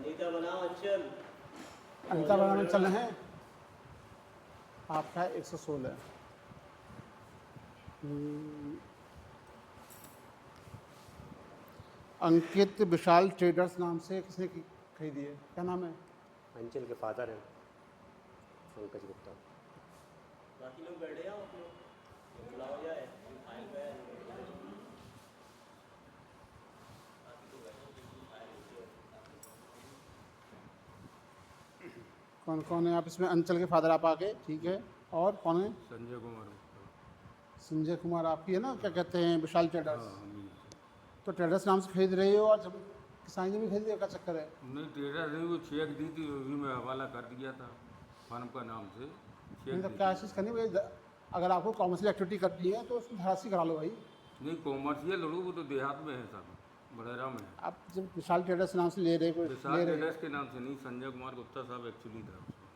अनीता बनाम अंचल। अनीता बनाम अंचल है आपका 116। अंकित विशाल ट्रेडर्स नाम से किसने खरीदी है, क्या नाम है? अंचल के फादर हैं पंकज गुप्ता। बाकी लोग बैठे हैं, आप लोग बुलाओ जाए फाइल पे। कौन कौन है आप इसमें? अंचल के फादर आप आगे, ठीक है। और कौन है? संजय कुमार गुप्ता। संजय कुमार आपकी है ना, क्या कहते हैं, विशाल ट्रेडर्स। हाँ हम ही। तो ट्रेडर्स नाम से खरीद रही हो और जब किसान जी भी खरीद रही हो, क्या चक्कर है? नहीं ट्रेडर नहीं, वो चेक दी थी, वो भी मैं हवाला कर दिया था फर्म का नाम से। नहीं चेक तो दी क्या थी। चीज़ करनी भाई, अगर आपको कॉमर्शियल एक्टिविटी करनी है तो उसमें धराशी करा लो भाई। नहीं कॉमर्शियल लोग वो तो देहात में है सब, बड़ेरा में है। आप जब विशाल ट्रेडर्स नाम से ले रहे हो, विशाल ले रहे ट्रेडर्स के नाम से नहीं, संजय कुमार गुप्ता साहब एक्चुअली था उसमें।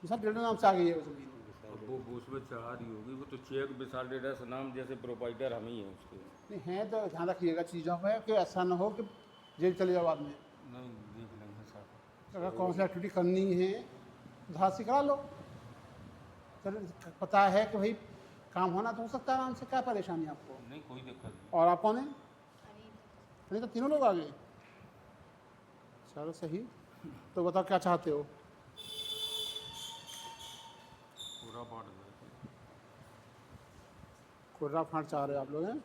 विशाल ट्रेडर्स नाम से आ गई है वो जमीन। अब वो उसमें चढ़ा दी होगी, वो तो चेक विशाल ट्रेडर्स नाम जैसे प्रोपाइटर हम ही हैं उसके। नहीं है तो ध्यान रखिएगा चीज़ों में कि ऐसा ना हो कि जेल चले जाओ बाद में। नहीं देख लेंगे साहब। अगर कौन सी एक्टिविटी करनी है धराशी करा लो। फिर पता है कि भाई काम होना तो हो सकता है आराम से, क्या परेशानी आपको? नहीं कोई दिक्कत नहीं। और आप कौन है? नहीं तो तीनों लोग आ गए, चलो सही। तो बताओ क्या चाहते हो? पूरा पार्ट करके। कुर्रा फांट चाह रहे हो आप लोग हैं?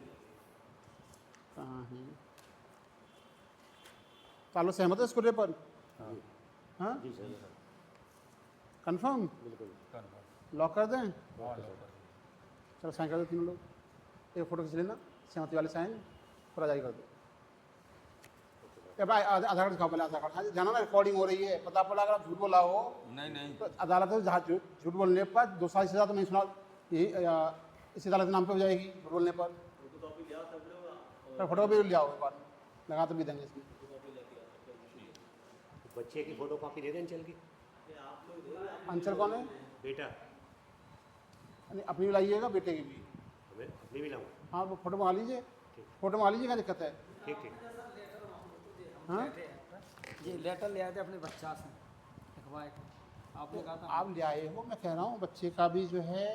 कहाँ हैं? चालो सहमत है इस कुर्रे पर? हाँ जी सर। कंफर्म? बिल्कुल। लॉक कर दें? हाँ चलो साइन कर दो तीनों लोग, एक फ़ोटो खींच लेना, सहमति वाले साइन, पूरा जारी कर दो। भाई आधार कार्ड दिखाओ पहले, आधार कार्ड। हाँ जाना ना, रिकॉर्डिंग हो रही है, पता पड़ा अगर आप झूठ बोला हो नहीं नहीं तो अदालत में जहाँ झूठ बोलने पर 2 साल से ज़्यादा तो नहीं सुना, यही इस अदालत के नाम पे हो जाएगी झूठ बोलने पर। फोटोकॉपी ले आओ सब लोग, तो फोटो भी ले आओ एक बार, लगा तो भी देंगे इसमें। फोटोकॉपी लेके आ सकते हो। बच्चे की फोटो कॉपी दे दें अंचल की। आप लोग दे दो। अंचल कौन है? बेटा नहीं अपनी भी लाइएगा, बेटे की भी। हमें अपनी भी लाऊँ। हाँ वो फोटो मंगा लीजिए, फोटो मंगा लीजिए, क्या दिक्कत है? ठीक ठीक। हाँ ये लेटर ले आए थे अपने बच्चा से लिखवाए थे, आपने कहा था। आप ले आए हो, मैं कह रहा हूँ बच्चे का भी जो है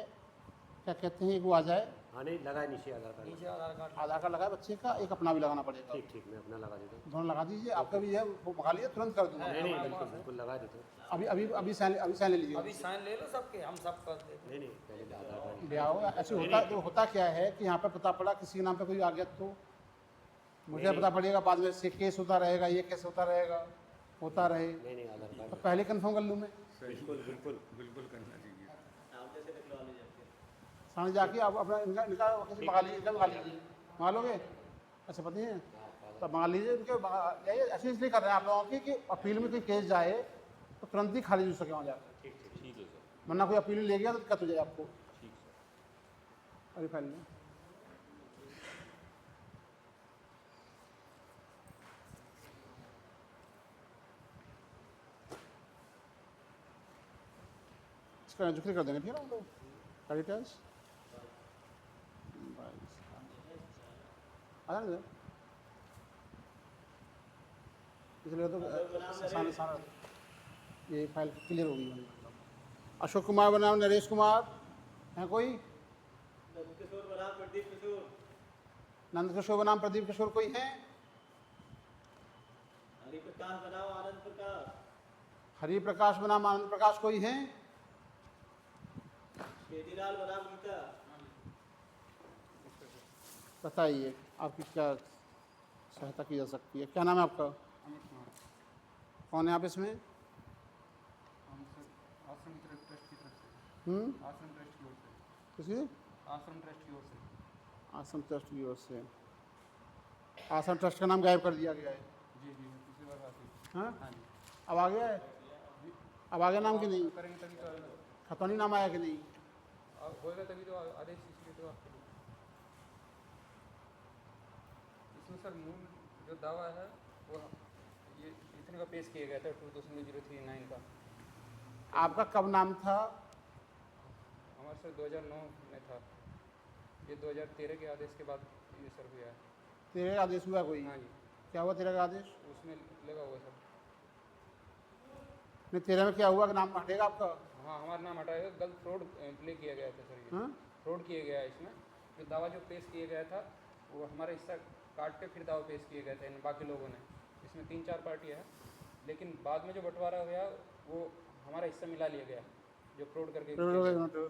क्या कहते हैं, एक वो आ जाए, हाँ नहीं लगाए नीचे आधार कार्ड। नीचे आधार कार्ड आधार कार्ड लगाए बच्चे का, एक अपना भी लगाना पड़ेगा। ठीक ठीक मैं अपना लगा देता हूँ। दोनों लगा दीजिए, आपका भी है वो मंगा लीजिए, तुरंत कर दूंगा। नहीं नहीं बिल्कुल बिल्कुल लगा देता हूँ। अभी अभी अभी साइन ले लीजिए। अभी साइन ले लो सबके, हम सब कर देते। नहीं नहीं पहले आधार कार्ड। ले आओ। ऐसे होता तो होता क्या है कि यहाँ पर पता पड़ा किसी के नाम पे कोई आ गया तो मुझे पता पड़ेगा बाद में, से केस होता रहेगा, ये केस होता रहेगा, होता रहे। नहीं नहीं आधार कार्ड। तो पहले कंफर्म कर लूँ मैं, बिल्कुल बिल्कुल। बिल्कुल करना चाहिए। आप जैसे निकलवा लीजिए आपके। सामने जाके आप अपना इनका इनका किसी मंगा लीजिए, इनका मंगा लीजिए, मंगा लोगे? अच्छा पति हैं तब मंगा लीजिए इनके। ऐसे इसलिए कर रहे हैं आप लोगों की कि अपील में कोई केस जाए तो तुरंत ही खारिज हो सके वहाँ जाकर, ठीक ठीक ठीक है सर। वरना कोई अपील ले गया तो दिक्कत हो जाए आपको। ठीक सर। अरे फाइल में इसका जिक्र कर देंगे, ठीक है ना हम लोग क्रेडिटर्स आ जाए इसलिए तो सारा सारा ये फाइल क्लियर हो गई। अशोक कुमार बनाम नरेश कुमार हैं कोई? नंद किशोर बनाम प्रदीप किशोर। नंद किशोर बनाम प्रदीप किशोर कोई है? हरि प्रकाश बनाम आनंद प्रकाश। हरि प्रकाश बनाम आनंद प्रकाश कोई है? केदीलाल बनाम गीता। बताइए आपकी क्या सहायता की जा सकती है, क्या नाम है आपका? अमित कुमार। कौन है आप इसमें? हम सर आश्रम ट्रस्ट की तरफ से, आश्रम ट्रस्ट की ओर से, किसी आश्रम ट्रस्ट की ओर से। आश्रम ट्रस्ट की ओर से? आश्रम ट्रस्ट का नाम गायब कर दिया गया है। जी जी पिछली बार बात हुई। हाँ हाँ जी। अब आ गया है? अब आ गया नाम कि नहीं? करेंगे तभी तो खतौनी नाम आया कि नहीं? होएगा तभी तो आदेश इसलिए तो आपके लिए। इसमें सर मूल जो दावा है वो ये इतने का पेश किया गया था 2003-09 का। आपका कब नाम था? हमारा सर 2009 में था, ये 2013 के आदेश के बाद ये सर हुआ है। तेरे आदेश हुआ कोई? हाँ जी क्या हुआ तेरा आदेश? उसमें लगा हुआ सर। नहीं 13 में क्या हुआ कि नाम हटेगा आपका? हाँ हमारा नाम हटाएगा, गलत फ्रॉड प्ले किया गया था सर, ये हाँ? फ्रॉड किया गया है इसमें। जो दावा जो पेश किया गया था वो हमारा हिस्सा काट के फिर दावा पेश किए गए थे इन बाकी लोगों ने। इसमें 3-4 पार्टियाँ हैं, लेकिन बाद में जो बंटवारा हुआ वो हमारा हिस्सा मिला लिया गया जो फ्रॉड करके किया गया।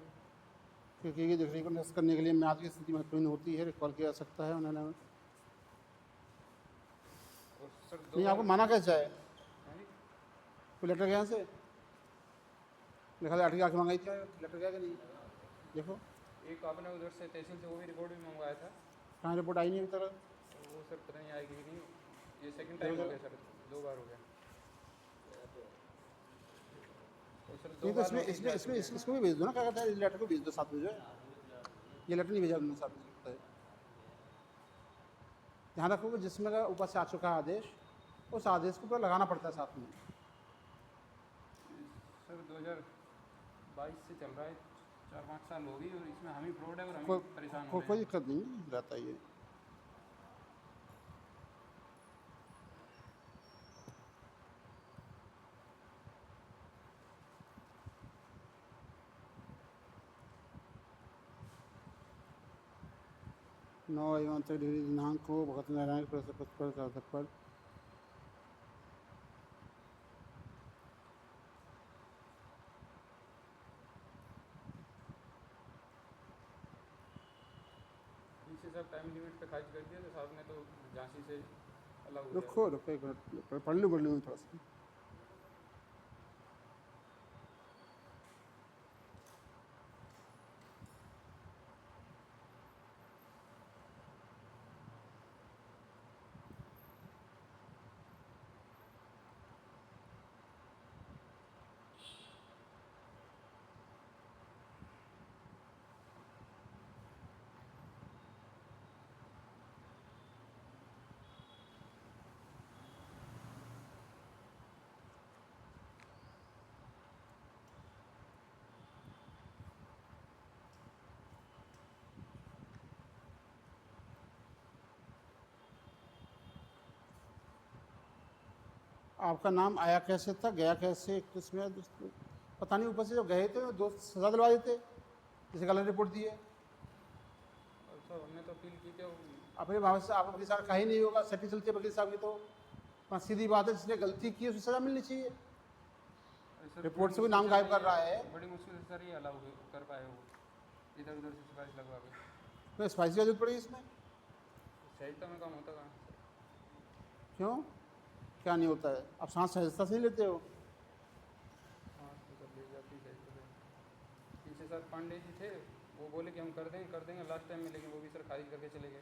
क्योंकि ये देखने को नष्ट करने के लिए म्याद की स्थिति महत्वपूर्ण होती है, रिकॉल किया जा सकता है उन्होंने। और सर नहीं आपको माना कैसे है? हाँ जी? कोई लेटर गया से लिखा था, आके मंगाई थी, लेटर गया कि नहीं? देखो एक आपने उधर से तहसील से वो भी रिपोर्ट भी मंगवाया था, कहाँ रिपोर्ट आई नहीं अभी तक। तो वो सर पता नहीं आएगी कि नहीं। ये सेकंड टाइम हो गया सर, 2 बार हो गया। तो सर 2 नहीं तो बार इसमें नोटिस इसमें जा इसमें चुके हैं। इसको भी भेज दो ना, क्या कहते हैं, इस लेटर को भेज दो साथ में जो है। ये लेटर नहीं भेजा उन्होंने साथ में लगता है। ध्यान रखो कि जिसमें का ऊपर से आ चुका है आदेश, उस आदेश को पूरा लगाना पड़ता है साथ में। सर 2022 से चल रहा है, 4-5 साल हो गई और इसमें हम ही फ्रॉड है और हम कोई ही परेशान हो कोई रहे कोई हैं। दिक्कत नहीं रहता ये। नौ एवं तक डिग्री दिनांक को भगत नारायण पर पीछे सब टाइम लिमिट पे खारिज कर दिया तो साहब ने तो झांसी से अलग हो रुको रुको एक मिनट पढ़ लूँ थोड़ा सा। आपका नाम आया कैसे था, गया कैसे, किसमें? पता नहीं, ऊपर से जो गए थे वो दोस्त सजा दिलवा देते, जैसे गलत रिपोर्ट दी है। और सर हमने तो अपील की थी, अपने वहाँ से आप वकील साहब कहीं नहीं होगा, सटी चलती है वकील साहब की, तो वहाँ सीधी बात है, जिसने गलती की उसे सजा मिलनी चाहिए। सर रिपोर्ट से कोई नाम गायब कर रहा है बड़ी मुश्किल से सर ये अलाउ कर पाए वो, इधर उधर से सिफारिश लगवा के। तो स्पाइसी की जरूरत पड़ेगी इसमें। सहजता में काम होता कहाँ? क्यों, क्या नहीं होता है? आप सांस सहजता से ही लेते हो। हाँ तो सर ले जाती सहजता से। पीछे सर पांडे जी थे, वो बोले कि हम कर देंगे लास्ट टाइम में, लेकिन वो भी सर खारिज करके चले गए।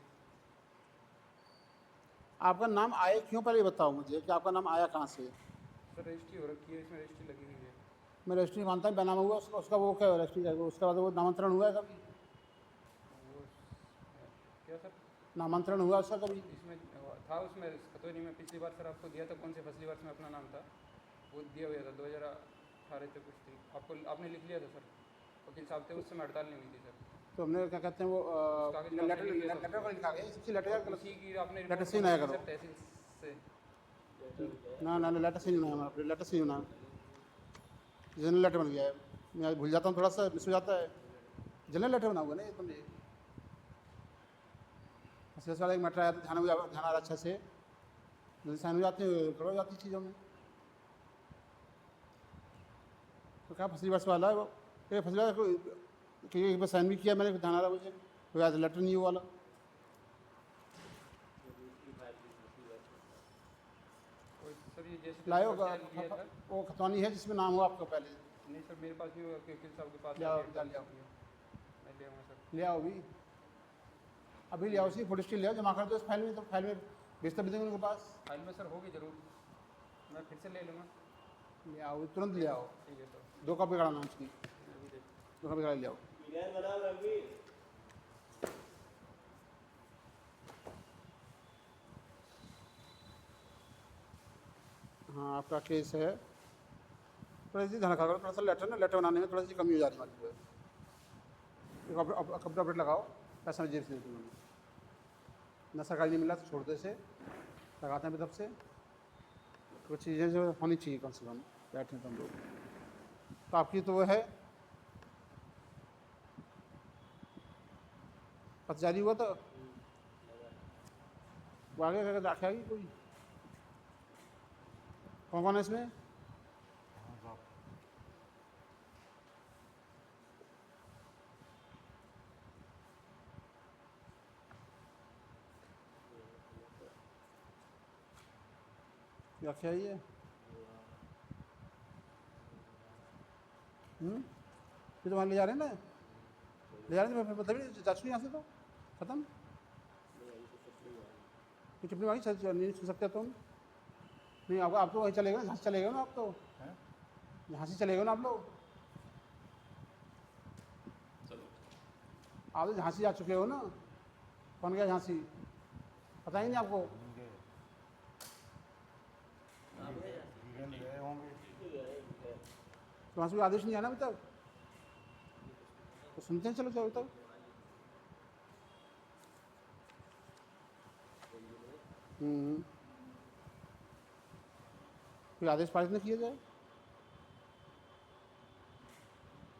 आपका नाम आए क्यों, पहले ये बताओ मुझे कि आपका नाम आया कहाँ से? सर रजिस्ट्री हो रखी है, इसमें रजिस्ट्री लगी हुई है। मैं रजिस्ट्री मानता हूँ, बेनामा हुआ उसका वो क्या रजिस्ट्री है, उसके बाद वो नामांतरण हुआ है कभी? वो क्या सर नामांतरण हुआ उसका कभी? इसमें था, उसमें खतौनी में पिछली बार सर आपको दिया था, कौन से फसली वर्ष में अपना नाम था वो दिया हुआ था, 2018 तक कुछ थी, आपने लिख लिया था सर, वकील साहब थे, उस समय हड़ताल नहीं हुई थी सर। तो हमने क्या कहते हैं वो कागज में लेटर आपने लिख लिया लेटर को लिखा गया, इसकी लेटर उसी की आपने लेटर रिपोर्ट से नया मंगाई करो। सर तहसील से। ना ना लेटर से नहीं होना हमारा, लेटर से नहीं होना, जनरल लेटर बन गया है। मैं आज भूल जाता हूँ, थोड़ा सा मिस हो जाता है। जनरल लेटर बना हुआ ना ये तुमने। ऐसे वाला एक मैटर आया था, ध्यान आ रहा अच्छा से, जल्दी साइन हो जाती है, करो जाती चीज़ों में। तो क्या फसली वर्ष वाला है वो, ये फसली वर्ष कि एक बार साइन भी किया मैंने, ध्यान आ रहा मुझे, कोई आज लेटर नहीं हुआ वाला। और सर ये जैसे लाए लिया होगा था, वो खतौनी है जिसमें नाम हो आपका पहले, नहीं सर मेरे पास भी वकील साहब के पास ले आओ, है, ले आओ। मैं ले आऊँगा सर। ले आओ अभी ले आओ, उसी फोटो स्टिल ले आओ, जमा कर दो इस फाइल में, तो फाइल में भेजता भी देंगे उनके पास। फाइल में सर होगी जरूर, मैं फिर से ले लूँगा। ले आओ, तुरंत ले आओ, ठीक है सर, 2 कॉपी कराना उसकी, मैं अभी देख 2 कॉपी करा ले आओ। डिजाइन बनाओ रवि। हाँ आपका केस है, थोड़ा सी ध्यान रखा करो, थोड़ा सा लेटर बनाने में थोड़ा सी कमी हो जा रही है हमारी। कंप्यूटर अपडेट लगाओ, पैसा जेब से देते न, सरकारी नहीं मिला तो छोड़ दो, इसे लगाते हैं अभी तब से। कुछ चीज़ें जो होनी चाहिए कम से कम। बैठे तुम लोग। तो आपकी तो वो है पथ जारी हुआ तो वो आगे करके रखेगी कोई कौन कौन है इसमें? क्या क्या है ये? फिर तो वहाँ ले जा रहे हैं ना, ले जा रहे हैं तो तभी जा चुकी यहाँ से तो खत्म। ये चुपड़ी वाली नहीं छू सकते तुम, नहीं आप तो वहीं चलेगा ना, झांसी चलेगा ना, आप तो झांसी चलेगा ना आप लोग, आप तो झांसी जा चुके हो ना। कौन गया झांसी? पता ही नहीं आपको? तो वहाँ से कोई आदेश नहीं आया ना अभी तक, तो सुनते हैं चलो अभी तक। कोई आदेश पारित न किया जाए,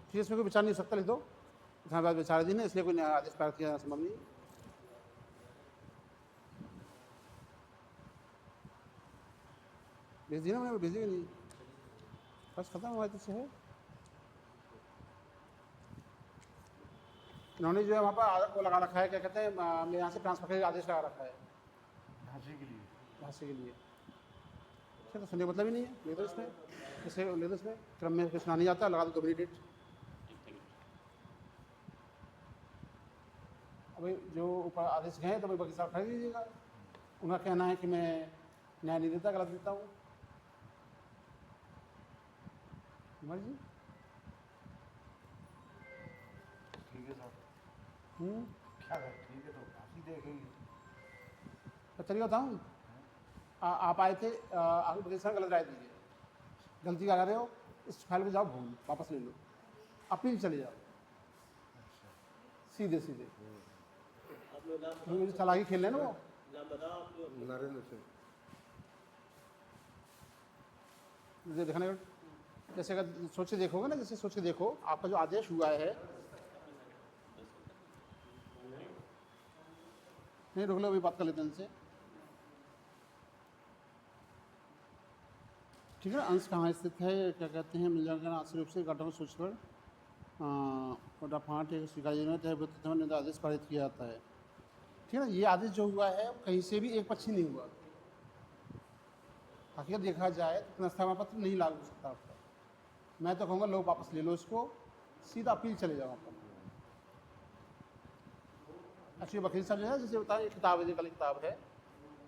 ठीक है, इसमें कोई विचार नहीं हो सकता, लिख दो जहाँ बात विचाराधीन है, इसलिए कोई आदेश पारित किया संभव नहीं। भेज दिया ना मैंने, भेजेगा नहीं, बस खत्म हुआ तो से है। इन्होंने जो है वहाँ पर वो लगा रखा है, क्या कहते हैं, मैं यहाँ से ट्रांसफर का आदेश लगा रखा है झांसी के लिए, झांसी के लिए। अच्छा, तो सुनने का मतलब ही नहीं है, ले दो इसमें, इसे ले दो इसमें, क्रम में सुना नहीं आता, लगा दो 2 मिनट। अभी जो ऊपर आदेश गए तो भाई वकील साहब खरीद लीजिएगा, उनका कहना है कि मैं न्याय नहीं देता, गलत देता हूँ। मर्जी ठीक है साहब, क्या है, ठीक है तो फांसी देखेंगे। तो तरीका बताऊँ, आप आए थे, आगे वकील साहब गलत राय दीजिए, गलती क्या कर रहे हो, इस फाइल को जाओ भूल वापस ले लो, अपील चले जाओ सीधे सीधे। आप लोग नाम मुझे चालाकी खेल रहे हैं ना वो, नाम बताओ आप लोग। नरेंद्र सिंह। मुझे देखने का, जैसे अगर सोच के देखोगे ना, जैसे सोच के देखो, आपका जो आदेश हुआ है, नहीं रुक लो, अभी बात कर लेते हैं इनसे, ठीक है ना। अंश कहाँ स्थित है, क्या कहते हैं, मूल्यांकन आश्चर्य रूप से घटना को सोचकर फाँट एक स्वीकार है, आदेश पारित किया जाता है, ठीक है ना। ये आदेश जो हुआ है कहीं से भी एक पक्षी नहीं हुआ, हकीकत देखा जाए तो पुनर्स्थापना पत्र नहीं लागू हो सकता आपका। मैं तो कहूँगा लोग वापस ले लो इसको, सीधा अपील चले जाओ आपका। अच्छा, वकील साहब जो है, जैसे बताया, किताब है, कल किताब है,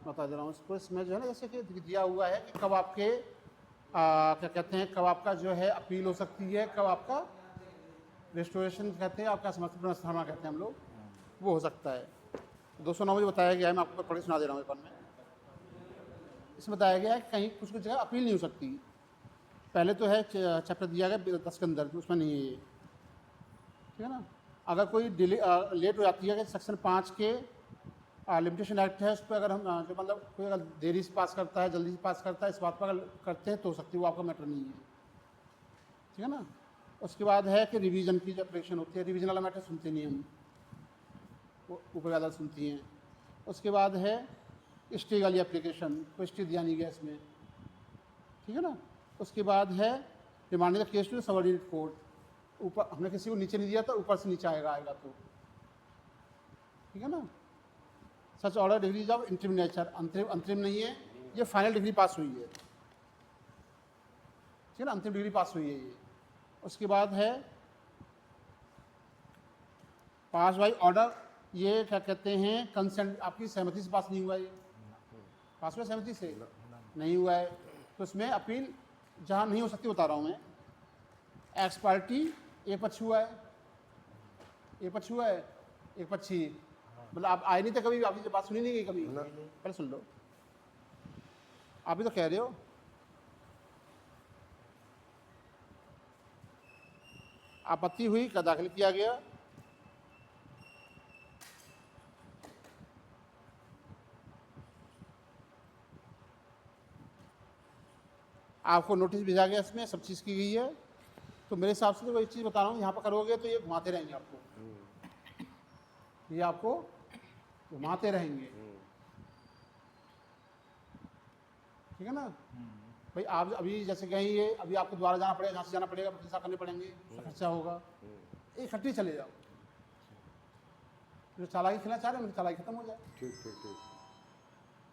बता दे रहा हूँ इसको। इसमें जो है ना, जैसे कि दिया हुआ है कि कब आपके क्या कहते हैं, कब आपका जो है अपील हो सकती है, कब आपका रेस्टोरेशन कहते हैं, आपका समर्थन पुनर्स्थापना कहते हैं हम लोग, वो हो सकता है। 209 मुझे बताया गया है, मैं आपको पढ़ के सुना दे रहा हूँ पेपर में। इसमें बताया गया है कि कहीं कुछ जगह अपील नहीं हो सकती। पहले तो है चैप्टर दिया गया 10 के अंदर, तो उसमें नहीं है ये, ठीक है ना। अगर कोई डिले लेट हो जाती है, कि सेक्शन 5 के लिमिटेशन एक्ट है, उस पर अगर हम जो मतलब कोई अगर देरी से पास करता है, जल्दी से पास करता है, इस बात पर अगर करते हैं तो हो सकती है, वो आपका मैटर नहीं है, ठीक है ना। उसके बाद है कि रिवीजन की जो एप्लीकेशन होती है, रिवीजन वाला मैटर सुनते नहीं हम, वो ऊपर ज़्यादा सुनती हैं। उसके बाद है स्टे वाली एप्लीकेशन, कोई स्टे दिया नहीं गया इसमें, ठीक है ना। उसके बाद है remanding the case to subordinate court, ऊपर हमने किसी को नीचे नहीं दिया था, ऊपर से नीचे आएगा तो, ठीक है ना। सच ऑर्डर डिग्री जब इंटरिम नेचर, अंतरिम नहीं है, ये फाइनल डिग्री पास हुई है, ठीक है ना, अंतिम डिग्री पास हुई है ये। उसके बाद है पास बाई ऑर्डर, ये क्या कहते हैं, कंसेंट, आपकी सहमति से पास नहीं हुआ, ये पास हुआ सहमति से नहीं हुआ है, तो इसमें अपील जहाँ नहीं हो सकती बता रहा हूँ मैं। एक्स पार्टी एक पक्ष हुआ है, एक पक्ष हुआ है, एक पक्षी, मतलब आप आए नहीं थे कभी, आपकी बात सुनी नहीं गई कभी, पहले सुन लो, आप भी तो कह रहे हो। आपत्ति हुई का दाखिल किया गया, आपको नोटिस भेजा गया, इसमें सब चीज़ की गई है। तो मेरे हिसाब से तो वही चीज़ बता रहा हूँ, यहाँ पर करोगे तो ये घुमाते रहेंगे आपको, ये आपको घुमाते रहेंगे, ठीक है ना। भाई आप अभी जैसे कहीं ये अभी आपको दोबारा जाना पड़ेगा, जहाँ से जाना पड़ेगा, पैसा करने पड़ेंगे, खर्चा होगा, इकट्ठी चले जाओ। जो चालाकी खेलना चाह रहे हैं, मेरी चालाकी खत्म हो जाए, ठीक ठीक ठीक।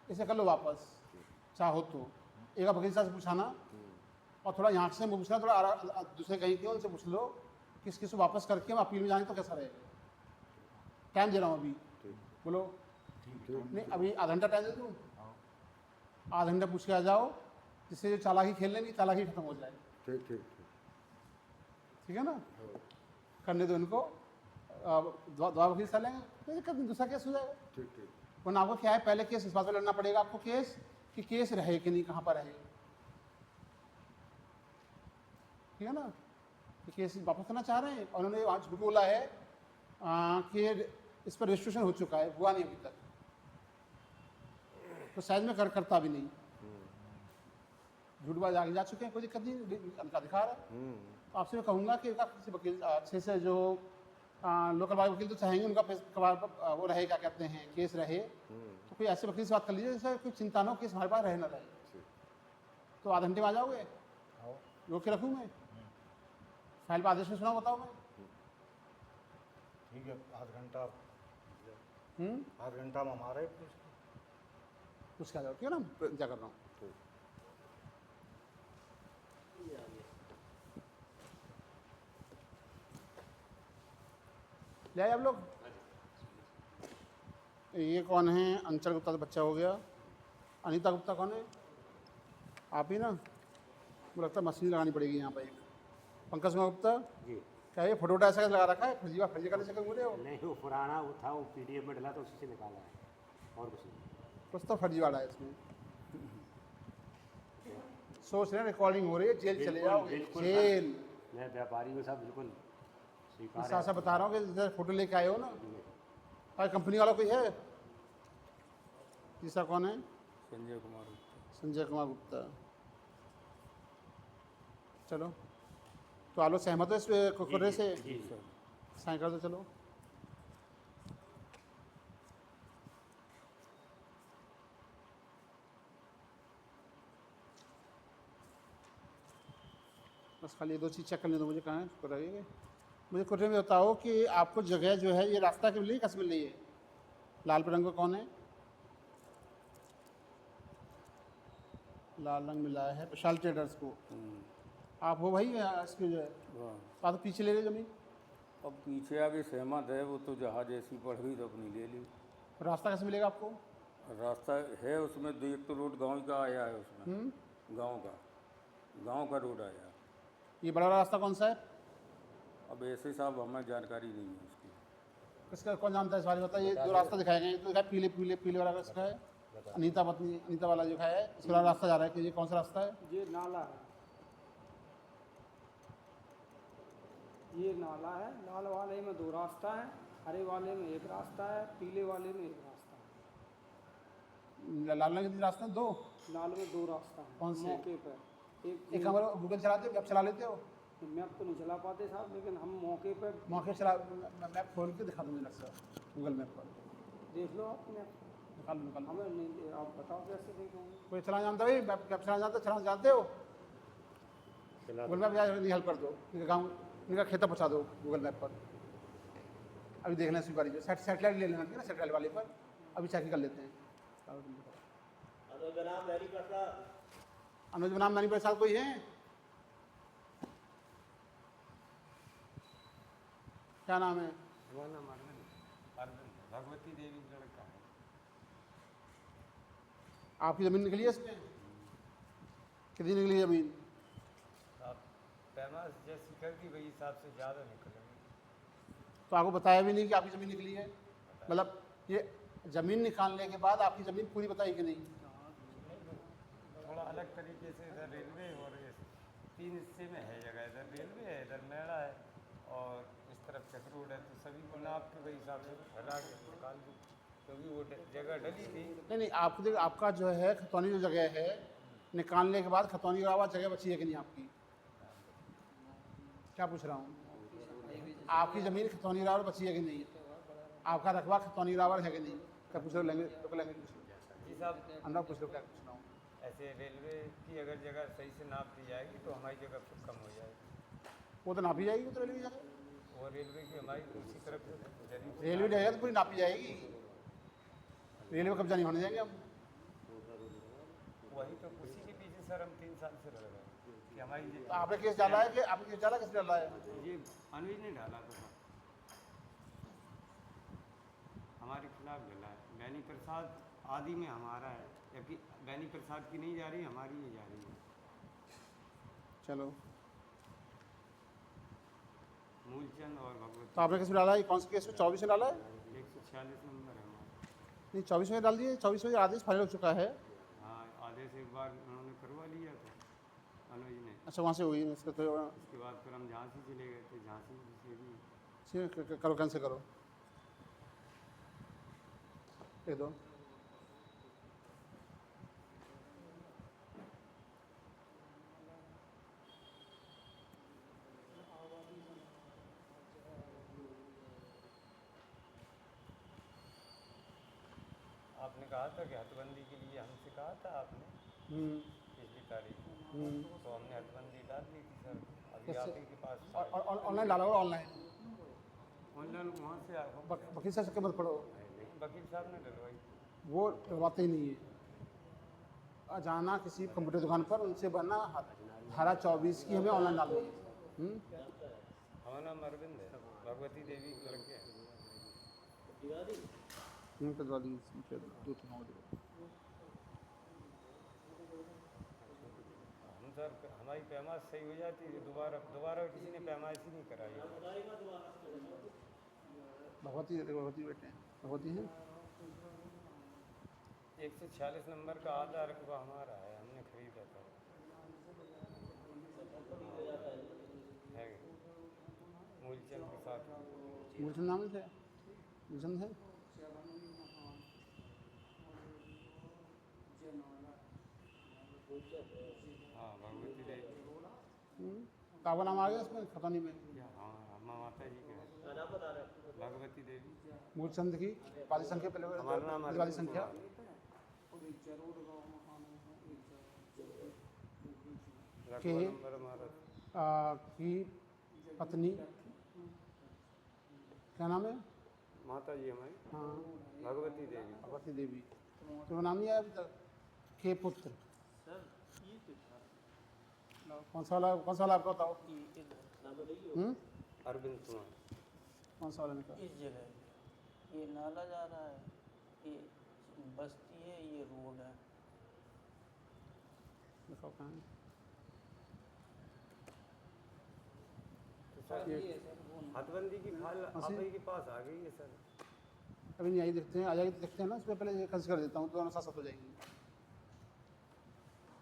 इसे कर लो वापस, चाहो तो एक वकील साहब से पूछाना, और थोड़ा यहाँ से पूछना, थोड़ा दूसरे कहीं के उनसे पूछ लो किस किस को वापस करके हम अपील में जाएंगे तो कैसा रहेगा। टाइम दे रहा हूँ अभी, बोलो। नहीं अभी आधा घंटा टाइम दे दूँ, आधा घंटा पूछ के आ जाओ, जिससे जो चालाकी खेल लेंगे चालाकी खत्म हो जाए, ठीक ठीक ठीक। ठीक है ना। करने दो इनको, दवा वकील से लेंगे, कोई दिक्कत नहीं, दूसरा केस हो जाएगा। ठीक ठीक। वरना आपको क्या है, पहले केस इस बात पर लड़ना पड़ेगा आपको केस कि केस रहे कि नहीं, कहाँ पर रहे, ठीक है ना। कि केस वापस करना चाह रहे हैं और उन्होंने आज झूठ बोला है कि इस पर रजिस्ट्रेशन हो चुका है, हुआ नहीं अभी तक, तो शायद मैं करता भी नहीं, झूठबाज आगे जा चुके हैं, कोई दिक्कत नहीं, उनका अधिकार है। तो आपसे मैं कहूँगा कि किसी वकील अच्छे से जो लोकल बार वकील तो चाहेंगे उनका वो रहे, क्या कहते हैं, केस रहे, तो कोई ऐसे वकील से बात कर लीजिए जैसे कोई चिंता ना हो, केस हमारे पास रहे ना रहे। तो आधे घंटे में आ जाओगे, रोक के रखूँ मैं, फाइल पर आदेश में सुना बताओ मैं। ठीक है, आध घंटा हम हमारे पूछ के आ जाओ, ठीक है ना, इंतजार कर रहा हूँ। ले आए आप लोग। ये कौन है, अंचल गुप्ता का बच्चा हो गया। अनीता गुप्ता कौन है, आप ही ना, मुझे लगता है मशीन लगानी पड़ेगी यहाँ पर एक। पंकज गुप्ता जी। क्या ये फोटो ऐसा लगा रखा है, फर्जी करने से बोले हो? नहीं वो पुराना वो था, वो PDF में डला तो उसी से निकाला है, और कुछ नहीं। कुछ तो फर्जीवाड़ा है इसमें। सोच रहे हैं रिकॉर्डिंग हो रही है, जेल चले जाओ, जेल। मैं व्यापारी को साहब बिल्कुल स्वीकार ऐसा ऐसा बता रहा हूँ कि जैसे फोटो लेके आए हो ना, और कंपनी वाला कोई है, तीसरा कौन है, संजय कुमार गुप्ता। संजय कुमार गुप्ता। चलो तो आलो, सहमत हो इस कुकुरे से? जी सर। साइन कर दो, चलो। बस खाली 2 चीज़ चेक करने दो मुझे, कहाँ है कुर्रे। मुझे कुर्रे में बताओ कि आपको जगह जो है ये रास्ता के मिल रही है, कैसे मिल रही है? लाल रंग का कौन है? लाल रंग मिला है विशाल ट्रेडर्स को। आप हो भाई इसके जो है, वाह, तो पीछे ले ले ज़मीन। अब पीछे आगे सहमत है, वो तो जहाँ जैसी पड़ गई तो अपनी ले ली। रास्ता कैसे मिलेगा आपको? रास्ता है उसमें, एक तो रोड गांव का आया है उसमें, गांव का रोड आया। ये बड़ा वाला रास्ता कौन सा है? अब ऐसे साहब हमें जानकारी नहीं है उसकी। किसका, कौन जानता है इस बारे में? बताइए। जो रास्ता दिखाया गया है, तो दिखाया पीले पीले पीले वाला किसका है? अनीता पत्नी, अनीता वाला जो है, इस वाला रास्ता जा रहा है कि ये कौन सा रास्ता है? ये नाला है, ये नाला है। लाल वाले में 2 रास्ता है, हरे वाले में 1 रास्ता है, पीले वाले में 1 रास्ता है। लाल रंग के रास्ते हैं 2? लाल में 2 रास्ता है। कौन से? मौके पर एक हमारा गूगल चलाते हो, मैप चला लेते हो? मैप तो नहीं चला पाते साहब, लेकिन हम मौके पर मौके चला, मैप खोल के दिखा दूँगी लगता गूगल मैप पर, देख लो आप मैप। निकाल लो निकाल लो। हमें नहीं, आप बताओ कैसे देखेंगे। कोई चला जानता है मैप, मैप चला जानते हो? गूगल मैप नहीं हेल्प कर दो, इनका गाँव, इनका खेता पहुँचा दो गूगल मैप पर। अभी देखना है स्वीकारी जो सेटेलाइट ले लेना, ठीक है ना, सेटेलाइट वाले पर अभी चेक कर लेते हैं। अनुज बनाम मैरी प्रसाद, अनुज बनाम मैनी प्रसाद कोई है? क्या नाम है? भगवती देवी लड़का है। आपकी ज़मीन निकली है इसमें? कितनी निकली है ज़मीन? पैमास जैसी कर दी वही हिसाब से ज़्यादा निकलेंगे। तो आपको बताया भी नहीं कि आपकी ज़मीन निकली है? मतलब ये ज़मीन निकालने के बाद आपकी ज़मीन पूरी बताई कि नहीं? थोड़ा अलग तरीके से इधर रेलवे और 3 हिस्से में है जगह, इधर रेलवे है, इधर मेला है और इस तरफ चक रोड है, तो सभी को नाप के वही हिसाब से फैला के निकाल दी, क्योंकि वो जगह डली थी। नहीं नहीं, आपको देखो, आपका जो है खतौनी जो जगह है निकालने के बाद खतौनी रावत जगह बची है कि नहीं आपकी? क्या पूछ रहा हूँ? आपकी ज़मीन खतौनी रावत बची है कि नहीं? आपका रकबा खतौनी रावत है कि नहीं? क्या पूछ रहे हो? लैंग्वेज लोकल लैंग्वेज पूछ लो। जी साहब, अंदर पूछ लो, क्या पूछ रहा हूँ? ऐसे रेलवे की अगर जगह सही से नाप दी जाएगी तो हमारी जगह फिर कम हो जाएगी। वो तो नापी जाएगी, वो तो रेलवे जगह, वो रेलवे की हमारी दूसरी तरफ से जरीब रेलवे जगह तो पूरी नापी जाएगी। रेलवे कब्जा नहीं होने देंगे हम। वही तो उसी के पीछे सर हम 3 साल से लग रहे हैं कि हमारी तो आपने केस डाला है कि आपने केस डाला, किसने डाला है? ये अनुज ने डाला था सर, हमारे खिलाफ डाला है। बैनी प्रसाद आदि में हमारा है, जबकि बैनी प्रसाद की नहीं जा रही, हमारी ही जा रही है। चलो, मूलचंद और भगवत तो आपने किसमें डाला है? कौन से केस में? 24 में डाला है? 146 नंबर है हमारा। नहीं, 24 में डाल दिए। 24 में आदेश फाइल हो चुका है। हाँ, आधे से एक बार उन्होंने करवा लिया था अनुज ने। अच्छा, वहाँ से हुई इसका तो उसके बाद फिर हम झांसी चले गए थे, झांसी से भी करो, कैंसिल करो, दे दो। आपने कहा था कि हथबंदी के लिए हमसे कहा था आपने पिछली तारीख में, तो हमने हथबंदी डाल दी थी सर। अभी कैसे? आप ही के पास ऑनलाइन डाला होगा, ऑनलाइन। ऑनलाइन वहाँ से वकील साहब से मत पढ़ो, वकील साहब ने डलवाई। वो डलवाते ही नहीं है। जाना किसी कंप्यूटर दुकान पर, उनसे बनना धारा 24 की हमें ऑनलाइन डालनी है। हमारा नाम अरविंद है, भगवती देवी के लड़के हैं। करवा दी, 2-3 और दे। हम सर हमारी पैमाइश सही हो जाती है, दोबारा किसी ने पैमाइश ही नहीं कराई। भगवती बेटे हैं, भगवती हैं। 146 नंबर का आधा रकबा हमारा है, हमने खरीदा था। है मूलचंद के साथ। मूलचंद नाम है? मूलचंद है? हाँ, भगवती देवी। काबा नाम आ गया इसमें खतौनी में? हाँ, माता जी के हैं, भगवती देवी। मूलचंद की पाली संख्या पहले हमारा नाम वाली संख्या के नंबर हमारा की पत्नी, क्या नाम है? माता जी हमारी हाँ, भगवती देवी। भगवती देवी। तो नाम नहीं आया अभी तक? के पुत्र। कौन सा वाला आपका बताओ? अरविंद कुमार। कौन सा वाला निकाल? इस जगह ये नाला जा रहा है, ये बस्ती है, ये रोड है। दिखाओ कहाँ है? हथबंदी की फाइल आप ही के पास आ गई है सर। अभी नहीं आई, देखते हैं, आ जाएगी तो देखते हैं ना। इसमें पहले ये कंसिडर कर देता हूँ, तो दोनों साथ साथ हो जाएंगी।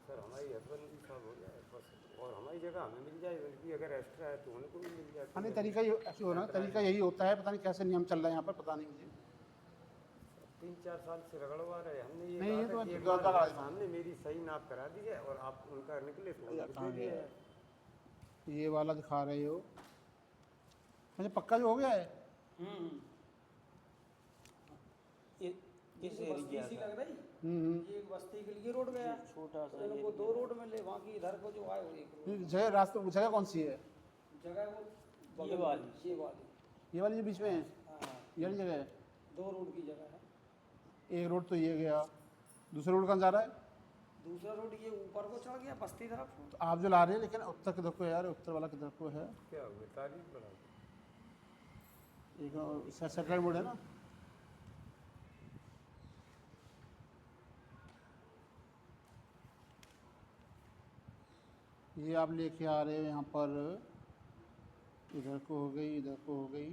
सर हमारी हथबंदी सब हो जाए बस, और हमारी जगह हमें मिल जाए, बल्कि अगर एक्स्ट्रा है तो उनको भी मिल जाए। हाँ नहीं, तरीका ऐसे हो रहा है, तरीका यही होता है। पता नहीं कैसे नियम चल रहा है यहाँ पर, पता नहीं मुझे। 3-4 साल से रगड़वा रहे हमने। ये नहीं, ये कहा तो था कि एक ज़्यादा बार है। सामने मेरी सही नाप करा दीजिए और आप उनका निकले तो उनको दे दिया है। ये वाला दिखा रहे हो मुझे, पक्का जो हो गया है। इस बस्ती एरिया सी का लग रही, ये एक बस्ती के लिए रोड गया, छोटा सा इनको 2 रोड मिले, वहाँ की इधर को जो आए वो 1 रोड। जगह रास्ते, जगह कौन सी है? जगह वो ये वाली ये वाली जो बीच में है, हाँ, ये वाली जगह है। 2 रोड की जगह है। एक रोड तो ये गया, दूसरा रोड कहाँ जा रहा है? दूसरा रोड ये ऊपर को चढ़ गया बस्ती तरफ। तो आप जो ला रहे हैं, लेकिन उत्तर किधर को है यार? उत्तर वाला किधर को है? क्या हुआ, तारीफ बढ़ा एक सैटेलाइट बोर्ड है ना। ये आप लेके आ रहे हो यहाँ पर, इधर को हो गई, इधर को हो गई।